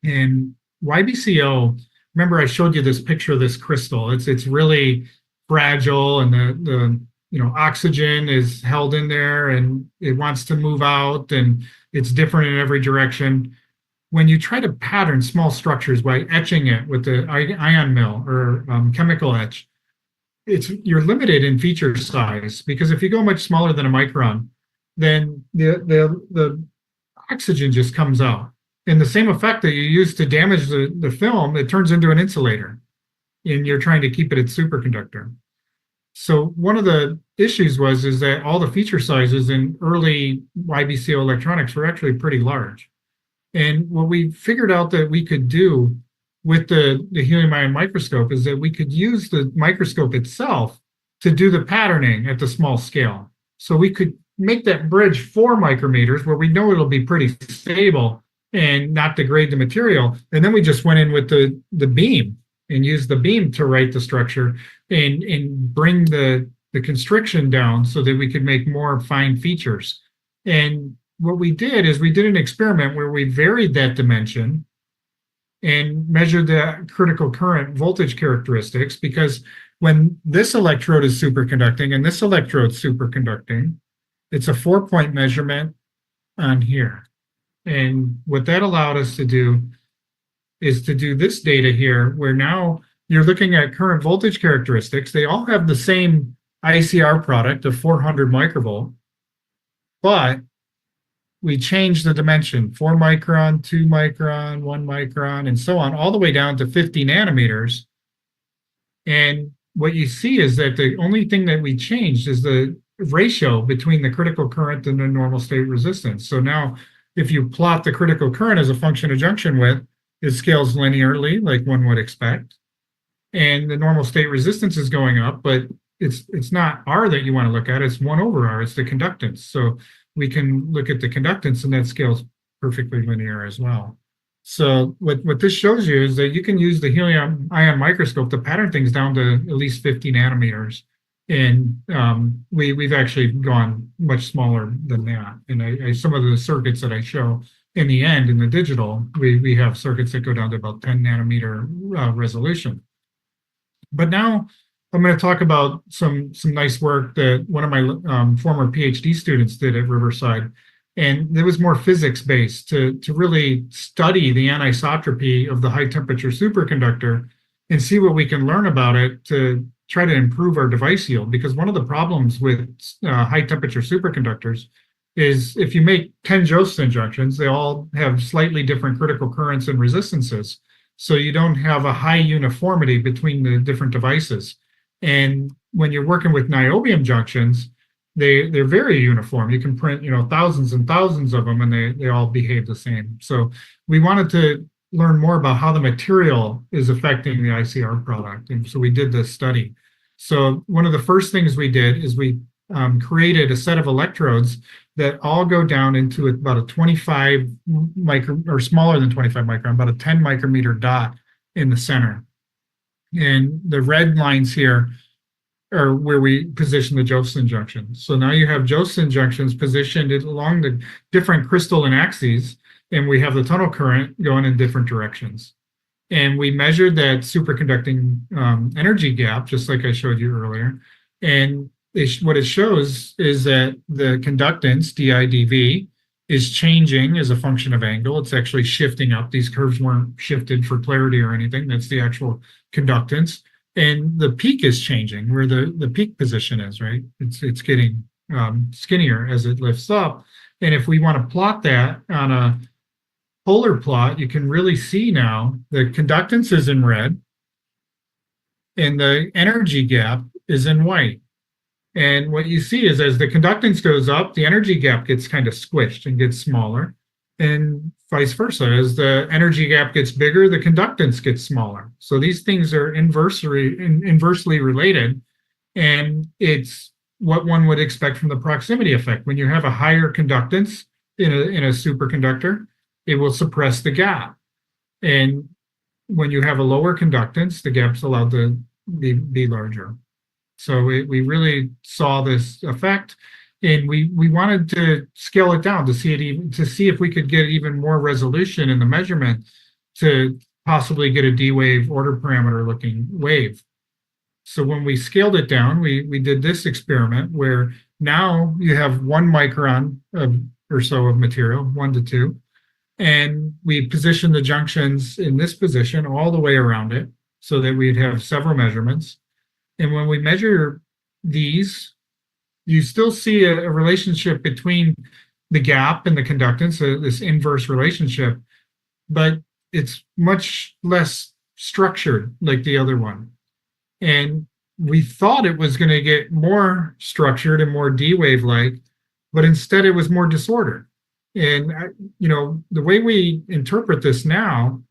And YBCO, remember I showed you this picture of this crystal. It's really fragile, and the oxygen is held in there and it wants to move out, and it's different in every direction. When you try to pattern small structures by etching it with the ion mill or chemical etch, you're limited in feature size, because if you go much smaller than a micron, then the oxygen just comes out. And the same effect that you use to damage the film, it turns into an insulator, and you're trying to keep it at superconductor. So one of the issues is that all the feature sizes in early YBCO electronics were actually pretty large. And what we figured out that we could do with the helium ion microscope is that we could use the microscope itself to do the patterning at the small scale. So we could make that bridge 4 micrometers where we know it'll be pretty stable and not degrade the material. And then we just went in with the beam and used the beam to write the structure and bring the constriction down so that we could make more fine features. And what we did is we did an experiment where we varied that dimension and measured the critical current voltage characteristics, because when this electrode is superconducting and this electrode's superconducting, it's a 4-point measurement on here. And what that allowed us to do is to do this data here, where now you're looking at current voltage characteristics. They all have the same ICR product of 400 microvolt, but we changed the dimension, 4 micron, 2 micron, 1 micron, and so on, all the way down to 50 nanometers. And what you see is that the only thing that we changed is the ratio between the critical current and the normal state resistance. So now if you plot the critical current as a function of junction width, it scales linearly like one would expect. And the normal state resistance is going up, but it's not R that you want to look at, it's 1 over R, it's the conductance. So we can look at the conductance, and that scales perfectly linear as well. So what this shows you is that you can use the helium ion microscope to pattern things down to at least 50 nanometers. And we've actually gone much smaller than that. And some of the circuits that I show in the end in the digital, we have circuits that go down to about 10 nanometer resolution. But now I'm going to talk about some nice work that one of my former PhD students did at Riverside. And it was more physics-based to really study the anisotropy of the high-temperature superconductor and see what we can learn about it to try to improve our device yield. Because one of the problems with high-temperature superconductors is if you make 10 Josephson junctions, they all have slightly different critical currents and resistances. So you don't have a high uniformity between the different devices. And when you're working with niobium junctions, they're very uniform. You can print, thousands and thousands of them, and they all behave the same. So we wanted to learn more about how the material is affecting the ICR product. And so we did this study. So one of the first things we did is we created a set of electrodes that all go down into about a 25 micron, or smaller than 25 micron, about a 10 micrometer dot in the center. And the red lines here are where we position the Josephson junctions. So now you have Josephson junctions positioned along the different crystalline axes, and we have the tunnel current going in different directions. And we measured that superconducting energy gap, just like I showed you earlier. And what it shows is that the conductance, dIdV, is changing as a function of angle. It's actually shifting up. These curves weren't shifted for clarity or anything. That's the actual conductance. And the peak is changing, where the peak position is, right? It's getting skinnier as it lifts up. And if we want to plot that on polar plot, you can really see now the conductance is in red and the energy gap is in white. And what you see is as the conductance goes up, the energy gap gets kind of squished and gets smaller, and vice versa. As the energy gap gets bigger, the conductance gets smaller. So these things are inversely related, and it's what one would expect from the proximity effect. When you have a higher conductance in a superconductor, it will suppress the gap. And when you have a lower conductance, the gap's allowed to be larger. So we really saw this effect, and we wanted to scale it down to see it even to see if we could get even more resolution in the measurement to possibly get a D wave order parameter looking wave. So when we scaled it down, we did this experiment where now you have 1 micron or so of material, 1 to 2, and we position the junctions in this position all the way around it so that we'd have several measurements. And when we measure these, you still see a relationship between the gap and the conductance, this inverse relationship, but it's much less structured like the other one. And we thought it was going to get more structured and more D-wave like, but instead it was more disordered. And the way we interpret this now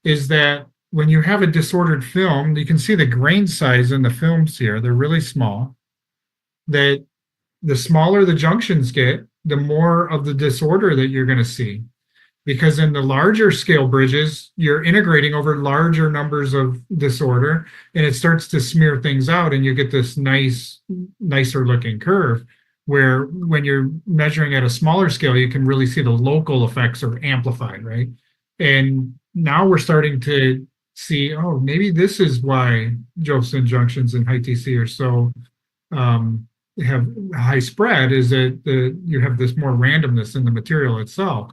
is that when you have a disordered film, you can see the grain size in the films here. They're really small. That the smaller the junctions get, the more of the disorder that you're going to see. Because in the larger scale bridges, you're integrating over larger numbers of disorder, and it starts to smear things out, and you get this nicer looking curve, where when you're measuring at a smaller scale, you can really see the local effects are amplified, right? And now we're starting to see, oh, maybe this is why Josephson junctions in high TC are so have high spread, is that you have this more randomness in the material itself.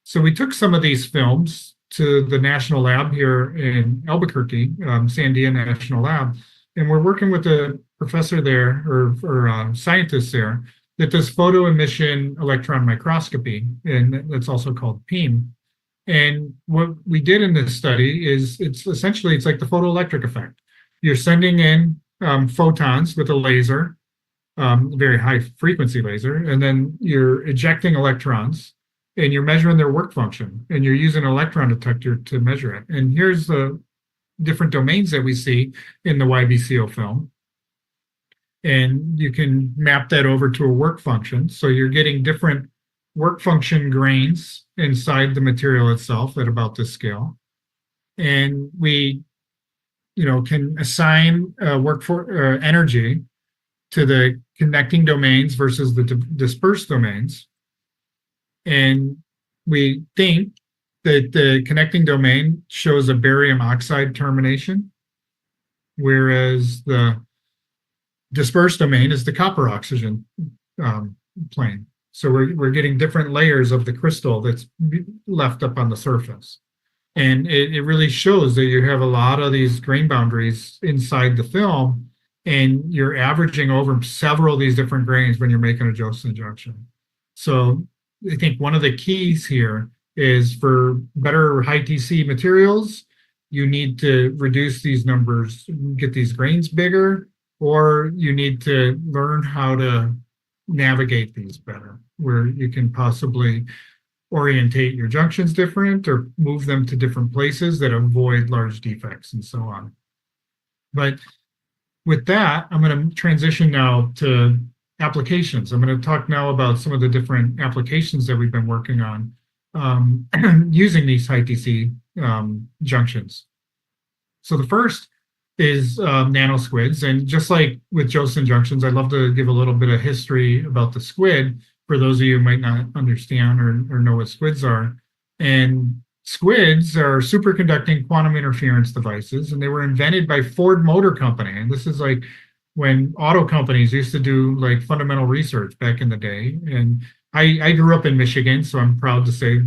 So we took some of these films to the national lab here in Albuquerque, Sandia National Lab, and we're working with a professor there or scientist there that does photo emission electron microscopy, and that's also called PEAM. And what we did in this study is it's like the photoelectric effect. You're sending in photons with a laser, very high frequency laser, and then you're ejecting electrons, and you're measuring their work function, and you're using an electron detector to measure it. And here's the different domains that we see in the YBCO film. And you can map that over to a work function. So you're getting different work function grains inside the material itself at about this scale. And we, can assign work for energy to the connecting domains versus the dispersed domains. And we think that the connecting domain shows a barium oxide termination, whereas the dispersed domain is the copper oxygen plane. So we're getting different layers of the crystal that's left up on the surface. And it really shows that you have a lot of these grain boundaries inside the film, and you're averaging over several of these different grains when you're making a Josephson junction. So I think one of the keys here is for better high TC materials, you need to reduce these numbers, get these grains bigger, or you need to learn how to navigate these better, where you can possibly orientate your junctions different or move them to different places that avoid large defects and so on. But with that, I'm going to transition now to applications. I'm going to talk now about some of the different applications that we've been working on using these high TC junctions. So the first is nanosquids. And just like with Josephson junctions, I'd love to give a little bit of history about the squid for those of you who might not understand or know what squids are. And squids are superconducting quantum interference devices, and they were invented by Ford Motor Company. And this is like when auto companies used to do like fundamental research back in the day. And I grew up in Michigan, so I'm proud to say,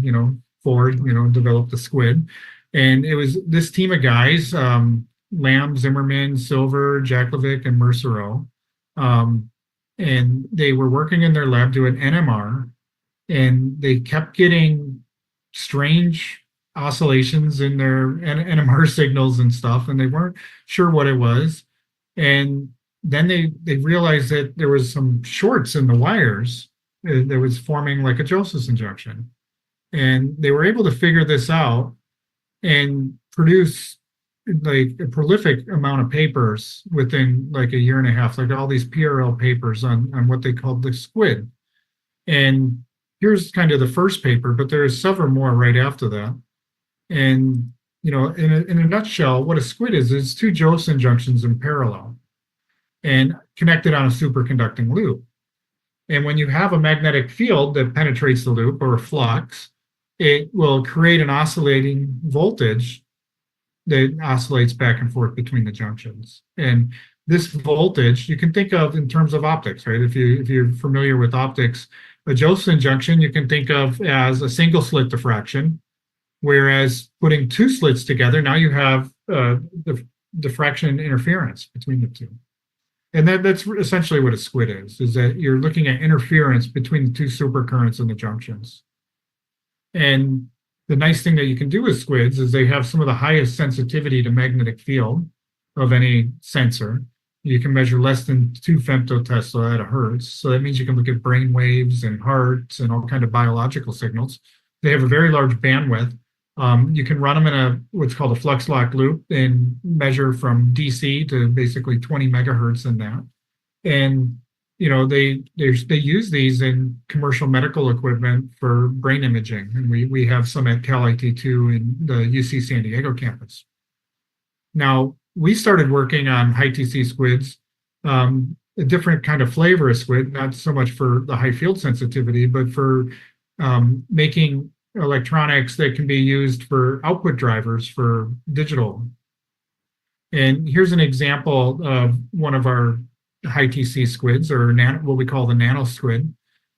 Ford, developed the squid. And it was this team of guys, Lamb, Zimmerman, Silver, Jaklovic, and Mercereau. And they were working in their lab doing NMR, and they kept getting strange oscillations in their NMR signals and stuff, and they weren't sure what it was. And then they realized that there was some shorts in the wires that was forming like a Josephson junction. And they were able to figure this out and produce like a prolific amount of papers within like a year and a half, like all these PRL papers on what they called the squid. And here's kind of the first paper, but there's several more right after that. And, you know, in a nutshell, what a squid is two Josephson junctions in parallel and connected on a superconducting loop. And when you have a magnetic field that penetrates the loop or a flux, it will create an oscillating voltage that oscillates back and forth between the junctions. And this voltage you can think of in terms of optics, right? If you're familiar with optics, a Josephson junction you can think of as a single slit diffraction, whereas putting two slits together, now you have the diffraction interference between the two. And that's essentially what a squid is that you're looking at interference between the two supercurrents in the junctions. And the nice thing that you can do with squids is they have some of the highest sensitivity to magnetic field of any sensor. You can measure less than 2 femtotesla at a hertz. So that means you can look at brain waves and hearts and all kind of biological signals. They have a very large bandwidth. You can run them in what's called a flux lock loop and measure from DC to basically 20 megahertz in that. And you know, they use these in commercial medical equipment for brain imaging, and we have some at Cal IT2 in the UC San Diego campus. Now, we started working on high TC squids, a different kind of flavor of squid, not so much for the high field sensitivity, but for making electronics that can be used for output drivers for digital. And here's an example of one of our high TC squids, or what we call the nano squid.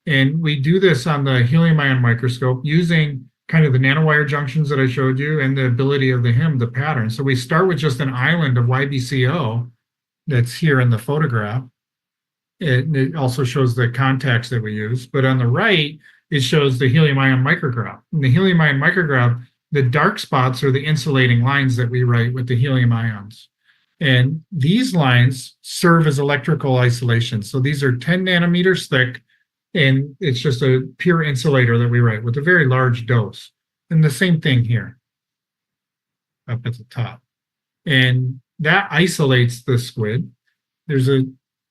And we do this on the helium ion microscope using kind of the nanowire junctions that I showed you and the ability of the HIM, the pattern. So we start with just an island of YBCO that's here in the photograph. It also shows the contacts that we use. But on the right, it shows the helium ion micrograph. In the helium ion micrograph, the dark spots are the insulating lines that we write with the helium ions. And these lines serve as electrical isolation. So these are 10 nanometers thick, and it's just a pure insulator that we write with a very large dose. And the same thing here, up at the top. And that isolates the squid. There's a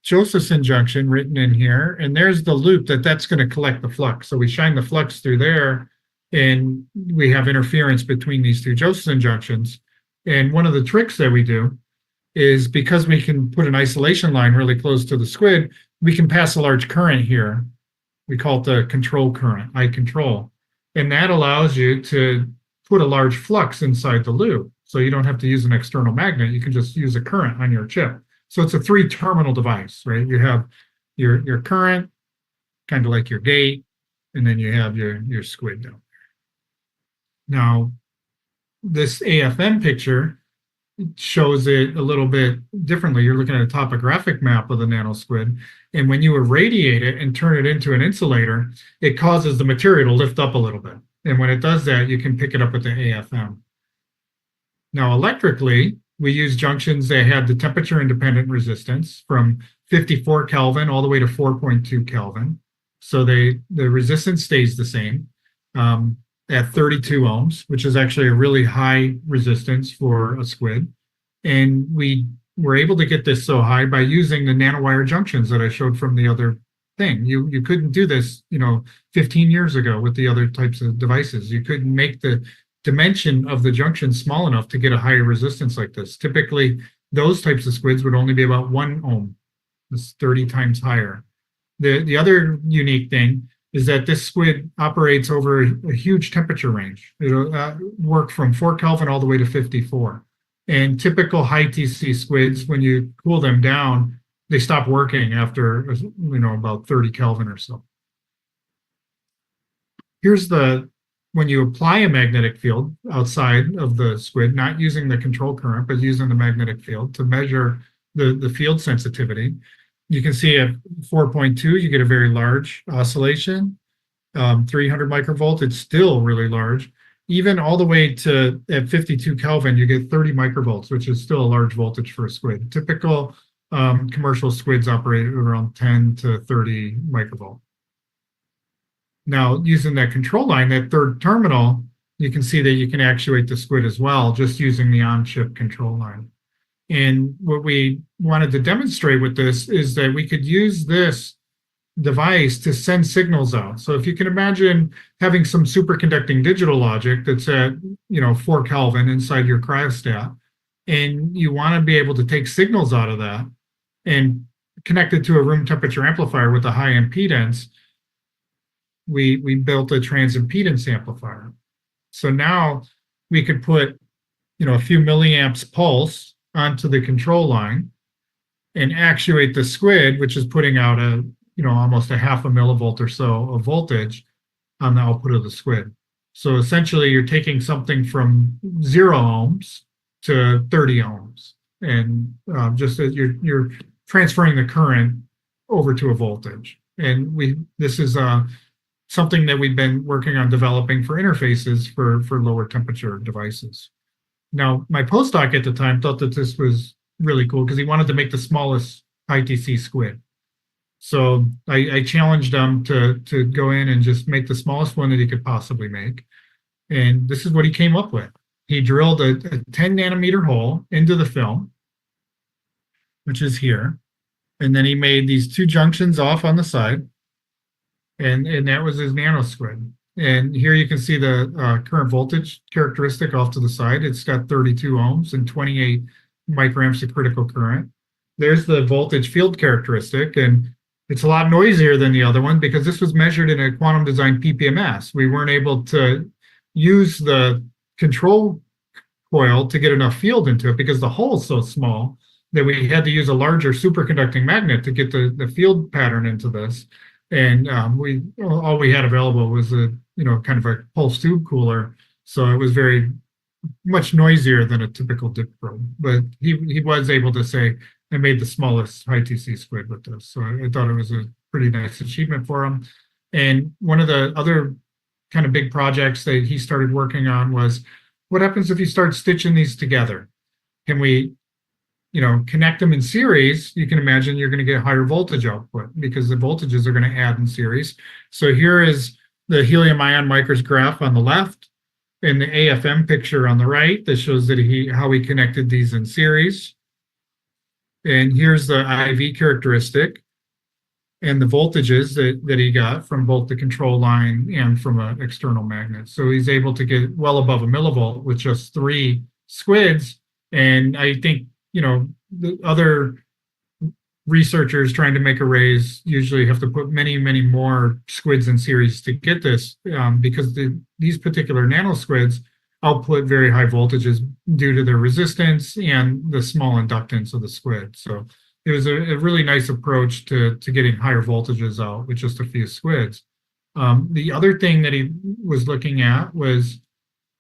Josephson junction written in here, and there's the loop that's going to collect the flux. So we shine the flux through there, and we have interference between these two Josephson junctions. And one of the tricks that we do is because we can put an isolation line really close to the squid, we can pass a large current here. We call it the control current, I control. And that allows you to put a large flux inside the loop. So you don't have to use an external magnet. You can just use a current on your chip. So it's a 3-terminal device, right? You have your current, kind of like your gate, and then you have your squid down there. Now, this AFM picture shows it a little bit differently. You're looking at a topographic map of the nanosquid, and when you irradiate it and turn it into an insulator, it causes the material to lift up a little bit. And when it does that, you can pick it up with the AFM. Now, electrically, we use junctions that have the temperature independent resistance from 54 Kelvin all the way to 4.2 Kelvin. So the resistance stays the same at 32 ohms, which is actually a really high resistance for a squid. And we were able to get this so high by using the nanowire junctions that I showed from the other thing. You couldn't do this, 15 years ago with the other types of devices. You couldn't make the dimension of the junction small enough to get a higher resistance like this. Typically, those types of squids would only be about 1 ohm. It's 30 times higher. The other unique thing is that this squid operates over a huge temperature range. It'll work from 4 Kelvin all the way to 54. And typical high TC squids, when you cool them down, they stop working after about 30 Kelvin or so. Here's when you apply a magnetic field outside of the squid, not using the control current, but using the magnetic field to measure the field sensitivity. You can see at 4.2, you get a very large oscillation. 300 microvolt, it's still really large. Even all the way to at 52 Kelvin, you get 30 microvolts, which is still a large voltage for a squid. Typical commercial squids operate at around 10 to 30 microvolt. Now, using that control line, that third terminal, you can see that you can actuate the squid as well, just using the on-chip control line. And what we wanted to demonstrate with this is that we could use this device to send signals out. So if you can imagine having some superconducting digital logic that's at 4 Kelvin inside your cryostat, and you want to be able to take signals out of that and connect it to a room temperature amplifier with a high impedance, we built a transimpedance amplifier. So now we could put a few milliamps pulse onto the control line and actuate the squid, which is putting out almost a half a millivolt or so of voltage on the output of the squid. So essentially you're taking something from 0 ohms to 30 ohms, and just as you're transferring the current over to a voltage. And this is something that we've been working on developing for interfaces for lower temperature devices. Now, my postdoc at the time thought that this was really cool because he wanted to make the smallest ITC squid. So I challenged him to go in and just make the smallest one that he could possibly make. And this is what he came up with. He drilled a 10 nanometer hole into the film, which is here. And then he made these 2 junctions off on the side. And that was his nano squid. And here you can see the current voltage characteristic off to the side. It's got 32 ohms and 28 microamps of critical current. There's the voltage field characteristic, and it's a lot noisier than the other one because this was measured in a quantum design PPMS. We weren't able to use the control coil to get enough field into it because the hole is so small that we had to use a larger superconducting magnet to get the field pattern into this. And all we had available was a kind of a pulse tube cooler, so it was very much noisier than a typical dip probe. But he was able to say, I made the smallest ITC squid with this, so I thought it was a pretty nice achievement for him. And one of the other kind of big projects that he started working on was, what happens if you start stitching these together? Can we connect them in series? You can imagine you're going to get higher voltage output because the voltages are going to add in series. So here is the helium ion Micros graph on the left and the AFM picture on the right that shows that how he connected these in series. And here's the IV characteristic and the voltages that he got from both the control line and from an external magnet. So he's able to get well above a millivolt with just 3 squids. And I think the other researchers trying to make arrays usually have to put many, many more squids in series to get this because these particular nano squids output very high voltages due to their resistance and the small inductance of the squid. So it was a really nice approach to getting higher voltages out with just a few squids. The other thing that he was looking at was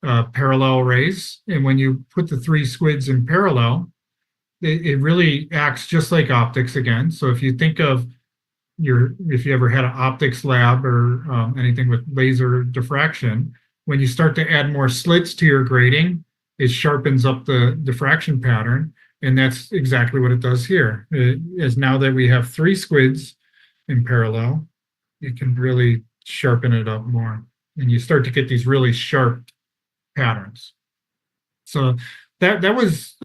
parallel arrays. And when you put the 3 squids in parallel, it really acts just like optics again. So if you think of if you ever had an optics lab or anything with laser diffraction, when you start to add more slits to your grating, it sharpens up the diffraction pattern. And that's exactly what it does here. As now that we have 3 squids in parallel, you can really sharpen it up more. And you start to get these really sharp patterns. So that was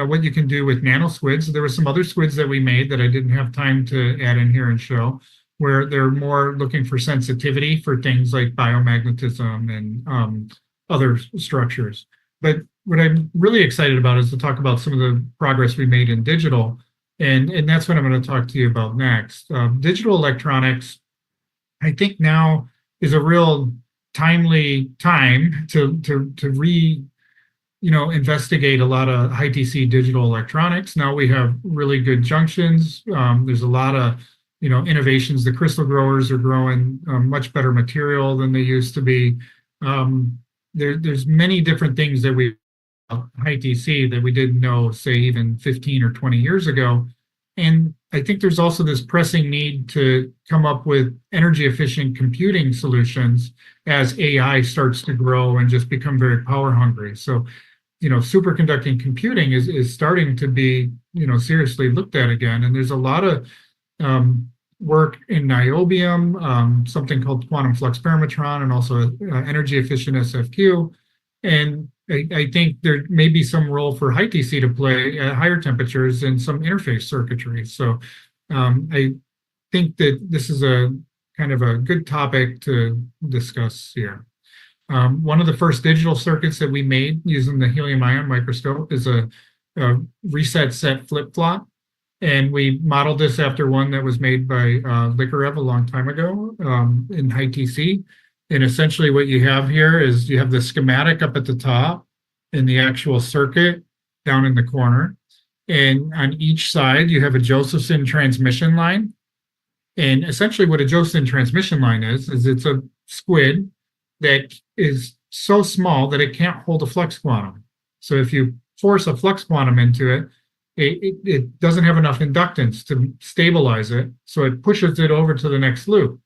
what you can do with nano squids. There were some other squids that we made that I didn't have time to add in here and show, where they're more looking for sensitivity for things like biomagnetism and other structures. But what I'm really excited about is to talk about some of the progress we made in digital, and that's what I'm going to talk to you about next. Digital electronics, I think now is a real timely time to investigate a lot of high DC digital electronics. Now we have really good junctions. There's a lot of innovations. The crystal growers are growing much better material than they used to be. There's many different things that we high DC that we didn't know, say, even 15 or 20 years ago. And I think there's also this pressing need to come up with energy efficient computing solutions as AI starts to grow and just become very power hungry. So, superconducting computing is starting to be, seriously looked at again. And there's a lot of work in niobium, something called quantum flux parametron, and also energy efficient SFQ. And I think there may be some role for high TC to play at higher temperatures in some interface circuitry. So I think that this is a kind of a good topic to discuss here. One of the first digital circuits that we made using the helium ion microscope is a reset set flip-flop. And we modeled this after one that was made by Likarev a long time ago in high TC. And essentially what you have here is you have the schematic up at the top and the actual circuit down in the corner. And on each side, you have a Josephson transmission line. And essentially what a Josephson transmission line is it's a squid that is so small that it can't hold a flux quantum. So if you force a flux quantum into it, it doesn't have enough inductance to stabilize it. So it pushes it over to the next loop.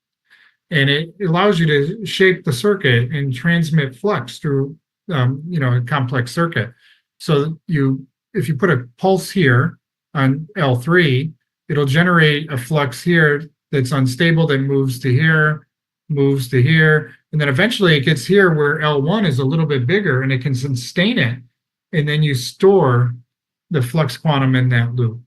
And it allows you to shape the circuit and transmit flux through, a complex circuit. So if you put a pulse here on L3, it'll generate a flux here that's unstable that moves to here, and then eventually it gets here where L1 is a little bit bigger and it can sustain it. And then you store the flux quantum in that loop.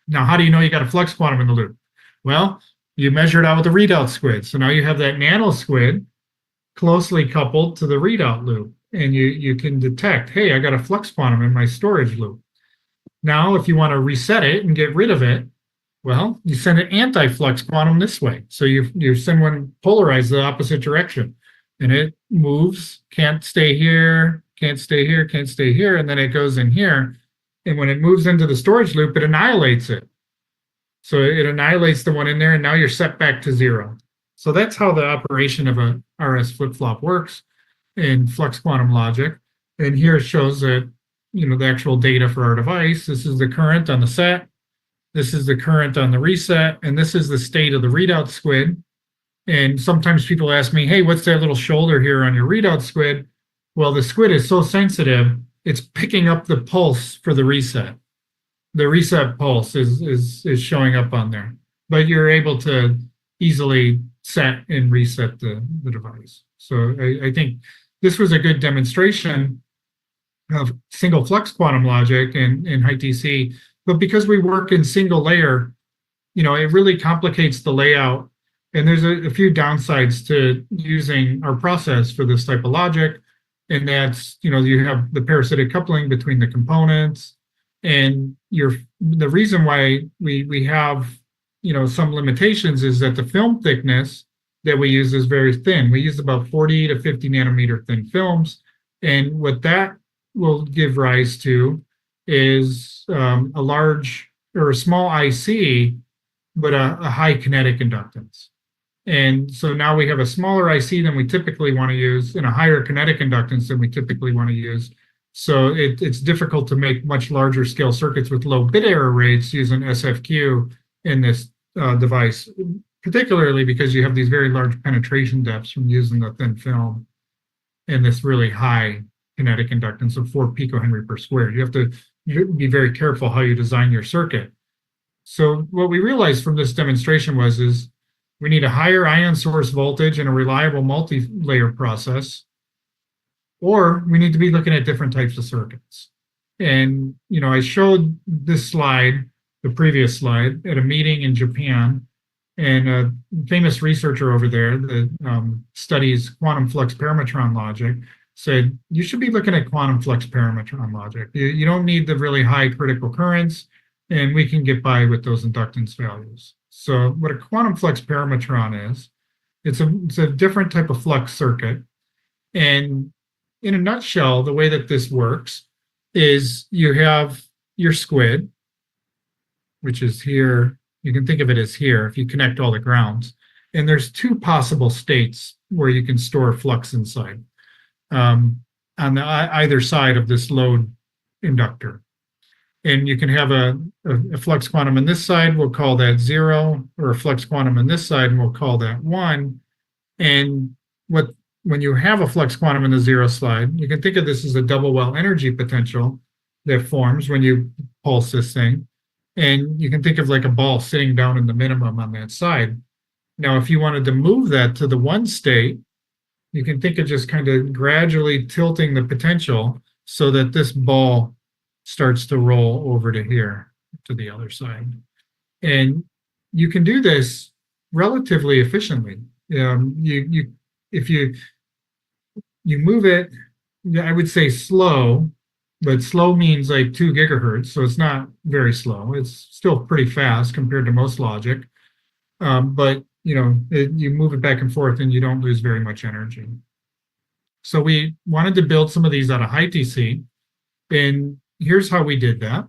Now, how do you know you got a flux quantum in the loop? Well, you measure it out with the readout squid. So now you have that nano squid closely coupled to the readout loop. And you can detect, hey, I got a flux quantum in my storage loop. Now, if you want to reset it and get rid of it, well, you send an anti-flux quantum this way. So you send one polarized the opposite direction. And it moves, can't stay here, can't stay here, can't stay here, and then it goes in here. And when it moves into the storage loop, it annihilates it. So it annihilates the one in there, and now you're set back to zero. So that's how the operation of a RS flip-flop works in flux quantum logic. And here it shows that, the actual data for our device. This is the current on the set. This is the current on the reset. And this is the state of the readout squid. And sometimes people ask me, hey, what's that little shoulder here on your readout squid? Well, the squid is so sensitive, it's picking up the pulse for the reset. The reset pulse is showing up on there. But you're able to easily set and reset the device. So I think this was a good demonstration of single flux quantum logic in high TC. But because we work in single layer, it really complicates the layout. And there's a few downsides to using our process for this type of logic. And that's, you have the parasitic coupling between the components. And the reason why we have, some limitations is that the film thickness that we use is very thin. We use about 40 to 50 nanometer thin films. And what that will give rise to is a large or a small IC, but a high kinetic inductance. And so now we have a smaller IC than we typically want to use and a higher kinetic inductance than we typically want to use. So it's difficult to make much larger scale circuits with low bit error rates using SFQ in this device, particularly because you have these very large penetration depths from using the thin film and this really high kinetic inductance of 4 picohenry per square. You have to be very careful how you design your circuit. So what we realized from this demonstration is we need a higher ion source voltage and a reliable multi-layer process, or we need to be looking at different types of circuits. And, I showed this slide, the previous slide, at a meeting in Japan, and a famous researcher over there that studies quantum flux parametron logic said, you should be looking at quantum flux parametron logic. You don't need the really high critical currents, and we can get by with those inductance values. So what a quantum flux parametron is, it's a different type of flux circuit. And in a nutshell, the way that this works is you have your squid, which is here. You can think of it as here if you connect all the grounds. And there's two possible states where you can store flux inside on either side of this load inductor. And you can have a flux quantum on this side, we'll call that 0, or a flux quantum on this side, and we'll call that 1. And when you have a flux quantum in the 0 slide, you can think of this as a double well energy potential that forms when you pulse this thing. And you can think of like a ball sitting down in the minimum on that side. Now, if you wanted to move that to the 1 state, you can think of just kind of gradually tilting the potential so that this ball starts to roll over to here, to the other side. And you can do this relatively efficiently. If you move it, I would say slow, but slow means like 2 gigahertz, so it's not very slow. It's still pretty fast compared to most logic. But you move it back and forth and you don't lose very much energy. So we wanted to build some of these out of high TC, and here's how we did that.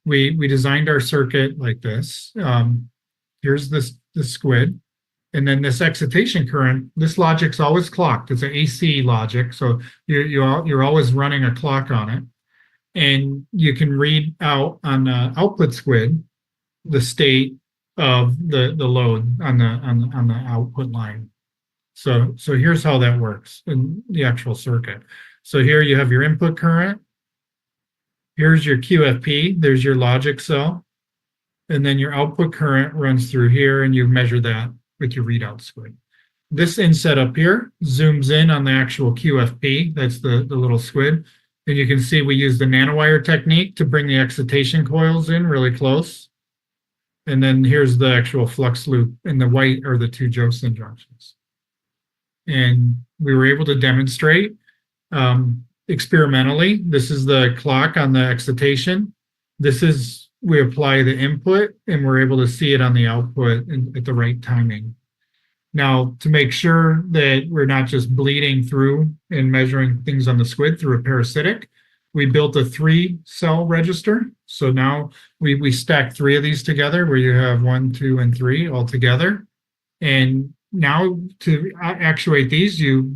We designed our circuit like this. Here's this squid, and then this excitation current. This logic's always clocked. It's an AC logic, so you're always running a clock on it, and you can read out on the output squid the state of the load on the output line. So here's how that works in the actual circuit. So here you have your input current. Here's your QFP. There's your logic cell. And then your output current runs through here, and you measure that with your readout squid. This inset up here zooms in on the actual QFP. That's the little squid. And you can see we use the nanowire technique to bring the excitation coils in really close. And then here's the actual flux loop, and the white are the 2 Josephson junctions. And we were able to demonstrate experimentally. This is the clock on the excitation. We apply the input, and we're able to see it on the output at the right timing. Now, to make sure that we're not just bleeding through and measuring things on the squid through a parasitic, we built a 3-cell register. So now we stack 3 of these together, where you have 1, 2, and 3 all together. And now to actuate these, you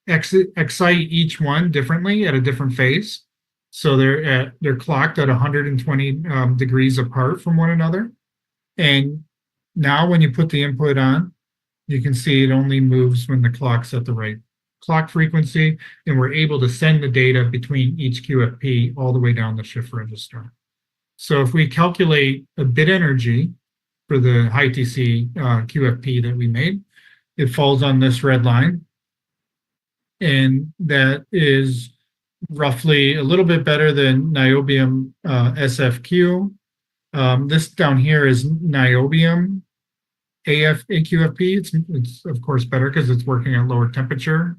excite each one differently at a different phase. So they're clocked at 120 degrees apart from one another. And now when you put the input on, you can see it only moves when the clock's at the right clock frequency, and we're able to send the data between each QFP all the way down the shift register. So if we calculate a bit energy for the high TC QFP that we made, it falls on this red line, and that is roughly a little bit better than niobium SFQ. This down here is niobium AQFP. It's of course better because it's working at lower temperature.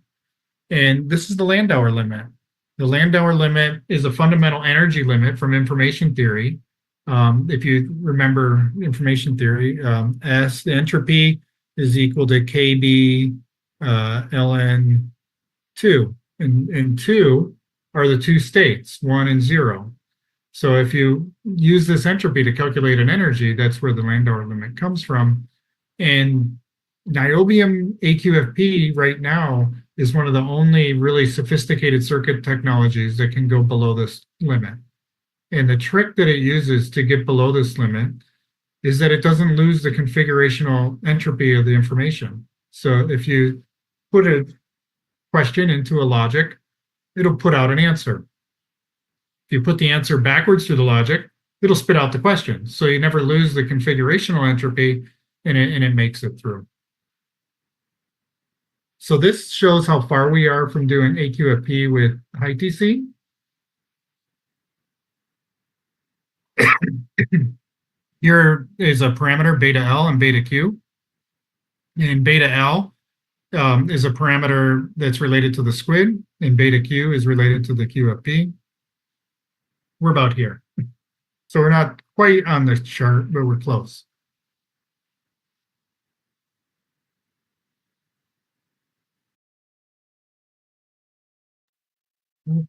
And this is the Landauer limit. The Landauer limit is a fundamental energy limit from information theory. If you remember information theory, the entropy is equal to KB ln 2. And 2 are the 2 states, 1 and 0. So if you use this entropy to calculate an energy, that's where the Landauer limit comes from. And niobium AQFP right now is one of the only really sophisticated circuit technologies that can go below this limit. And the trick that it uses to get below this limit is that it doesn't lose the configurational entropy of the information. So if you put a question into a logic, it'll put out an answer. If you put the answer backwards through the logic, it'll spit out the question. So you never lose the configurational entropy, and it makes it through. So this shows how far we are from doing AQFP with high TC. Here is a parameter, beta L and beta Q. And beta L is a parameter that's related to the squid, and beta Q is related to the QFP. We're about here. So we're not quite on this chart, but we're close.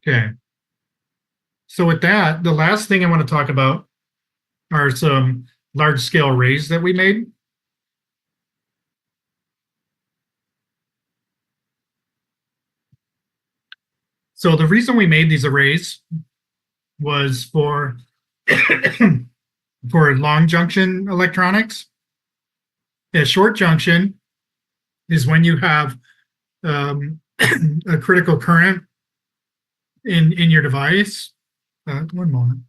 Okay. So with that, the last thing I want to talk about are some large-scale arrays that we made. So the reason we made these arrays was for for long junction electronics. A short junction is when you have a critical current in your device. One moment.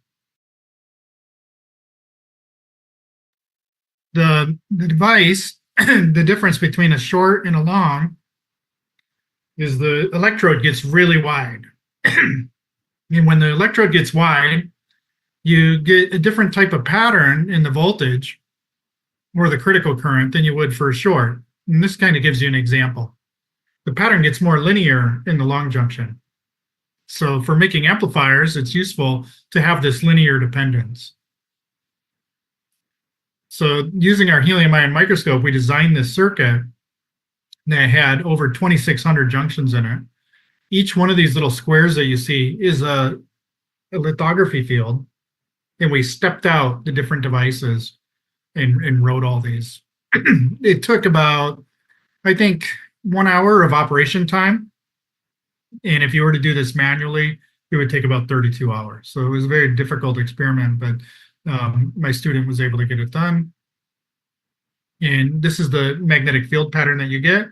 The device, the difference between a short and a long is the electrode gets really wide. And when the electrode gets wide, you get a different type of pattern in the voltage or the critical current than you would for a short. And this kind of gives you an example. The pattern gets more linear in the long junction. So for making amplifiers, it's useful to have this linear dependence. So using our helium ion microscope, we designed this circuit that had over 2,600 junctions in it. Each one of these little squares that you see is a lithography field, and we stepped out the different devices and wrote all these. It took about, I think, 1 hour of operation time. And if you were to do this manually, it would take about 32 hours. So it was a very difficult experiment, but my student was able to get it done. And this is the magnetic field pattern that you get.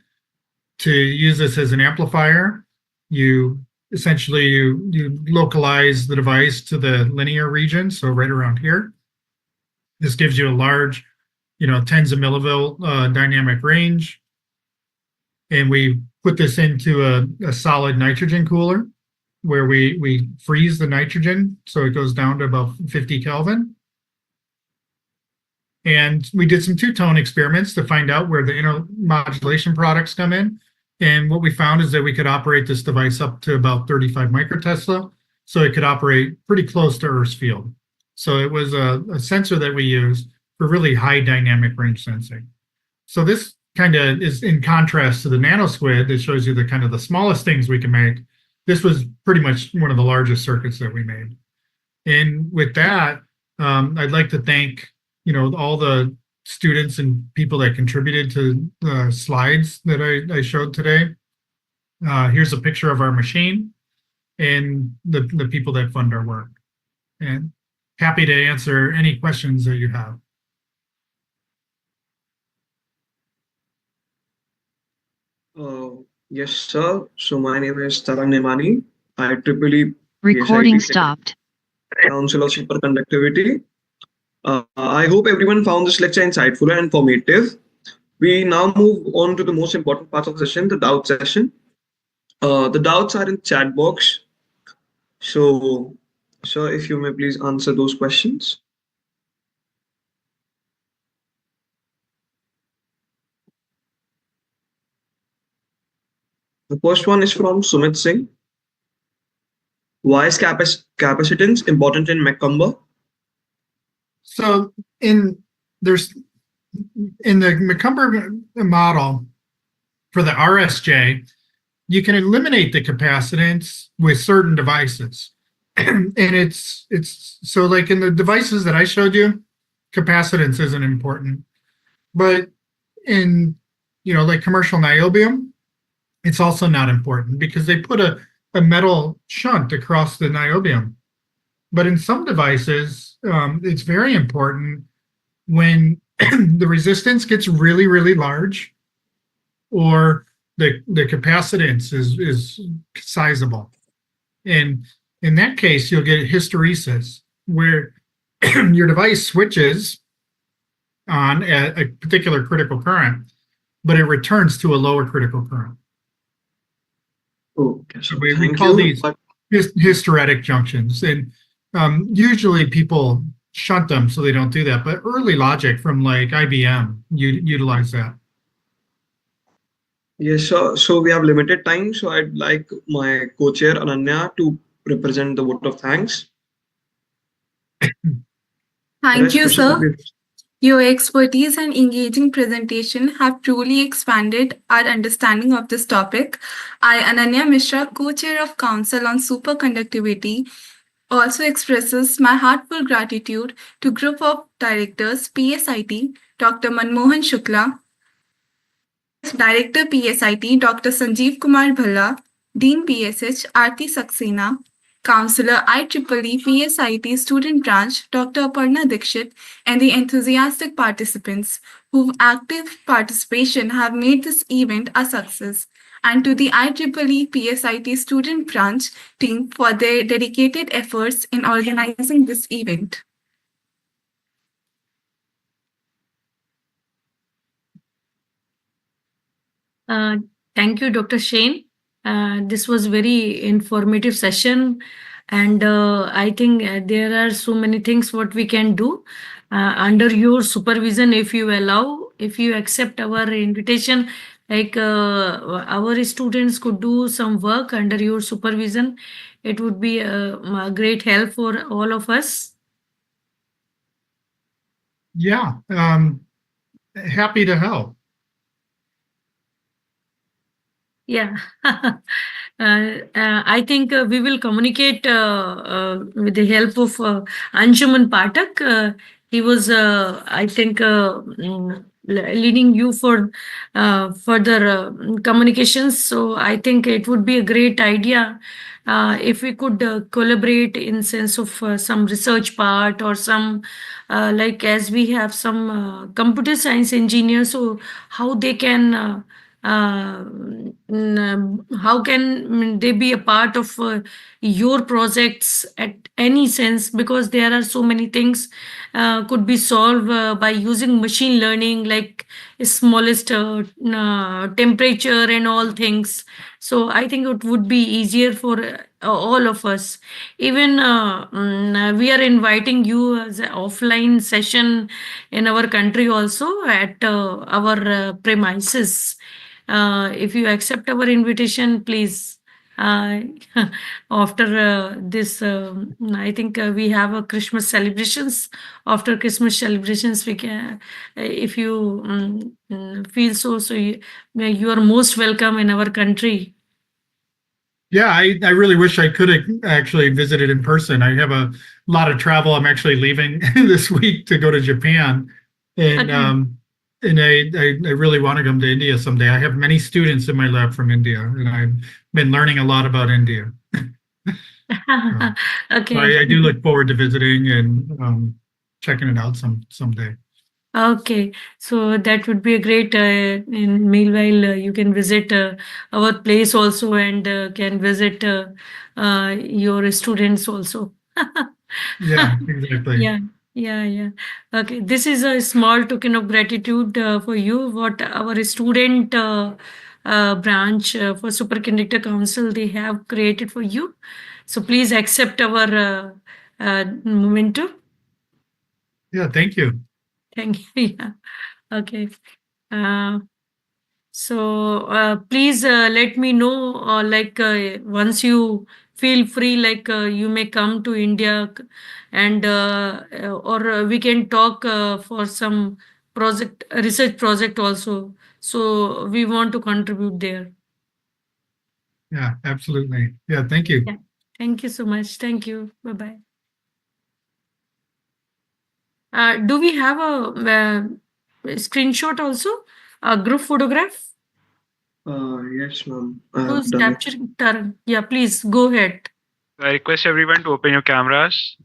To use this as an amplifier, you essentially you localize the device to the linear region, so right around here. This gives you a large, tens of millivolt dynamic range. And we put this into a solid nitrogen cooler where we freeze the nitrogen so it goes down to about 50 Kelvin. And we did some two-tone experiments to find out where the intermodulation products come in. And what we found is that we could operate this device up to about 35 microtesla, so it could operate pretty close to Earth's field. So it was a sensor that we used for really high dynamic range sensing. So this kind of is in contrast to the nanosquid that shows you the kind of the smallest things we can make. This was pretty much one of the largest circuits that we made. And with that, I'd like to thank all the students and people that contributed to the slides that I showed today. Here's a picture of our machine and the people that fund our work. And happy to answer any questions that you have. Yes, sir. So my name is Tarang Nemani. IEEE Recording PSIT stopped. Council of Superconductivity. I hope everyone found this lecture insightful and informative. We now move on to the most important part of the session, the doubt session. The doubts are in chat box. So, sir, if you may please answer those questions. The first one is from Sumit Singh. Why is capacitance important in Macumber? So in the Macumber model for the RSJ, you can eliminate the capacitance with certain devices. And it's so like in the devices that I showed you, capacitance isn't important. But in like commercial niobium, it's also not important because they put a metal shunt across the niobium. But in some devices, it's very important when the resistance gets really, really large or the capacitance is sizable. And in that case, you'll get hysteresis where your device switches on a particular critical current, but it returns to a lower critical current. Okay, so we call these hysteretic junctions. And usually people shunt them so they don't do that. But early logic from like IBM utilize that. Yes, sir. So we have limited time. So I'd like my co-chair Ananya to represent the vote of thanks. Thank you, sir. Your expertise and engaging presentation have truly expanded our understanding of this topic. I, Ananya Mishra, co-chair of Council on Superconductivity, also expresses my heartfelt gratitude to Group of Directors, PSIT, Dr. Manmohan Shukla, Director PSIT, Dr. Sanjeev Kumar Bhalla, Dean PSH, Aarti Saxena, Counselor IEEE PSIT Student Branch, Dr. Aparna Dikshit, and the enthusiastic participants whose active participation have made this event a success, and to the IEEE PSIT Student Branch team for their dedicated efforts in organizing this event. Thank you, Dr. Shane. This was very informative session, and I think there are so many things what we can do under your supervision, if you allow, if you accept our invitation. Like our students could do some work under your supervision. It would be a great help for all of us. Yeah, happy to help. Yeah. I think we will communicate with the help of Anshuman Patak. He was, I think, leading you for further communications. So I think it would be a great idea if we could collaborate in sense of some research part or some like as we have some computer science engineers, so how they can how can they be a part of your projects at any sense, because there are so many things could be solved by using machine learning, like smallest temperature and all things. So I think it would be easier for all of us. Even we are inviting you as an offline session in our country also at our premises. If you accept our invitation, please. After this, I think we have a Christmas celebrations. After Christmas celebrations, we can, if you feel so, you are most welcome in our country. Yeah, I really wish I could have actually visited in person. I have a lot of travel. I'm actually leaving this week to go to Japan, and I really want to come to India someday. I have many students in my lab from India, and I've been learning a lot about India. Okay. So I do look forward to visiting and checking it out someday. Okay, so that would be a great. In meanwhile, you can visit our place also, and can visit your students also. Yeah, exactly. Yeah. Okay, this is a small token of gratitude for you. What our student branch for Superconductor Council they have created for you. So please accept our memento. Yeah, thank you. Thank you. Yeah. Okay. So please let me know, like once you feel free, like you may come to India, and or we can talk for some project, research project also. So we want to contribute there. Yeah, absolutely. Yeah, thank you. Yeah. Thank you so much. Thank you. Bye bye. Do we have a screenshot also? A group photograph? Yes, ma'am. I have Who's done it. capturing Taran? Yeah, please go ahead. I request everyone to open your cameras.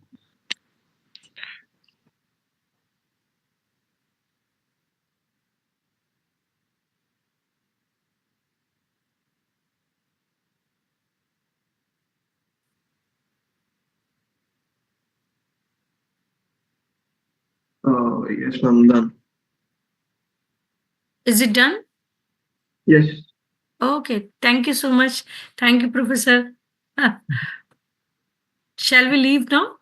Yes, ma'am. Done. Is it done? Yes. Okay. Thank you so much. Thank you, Professor. Shall we leave now?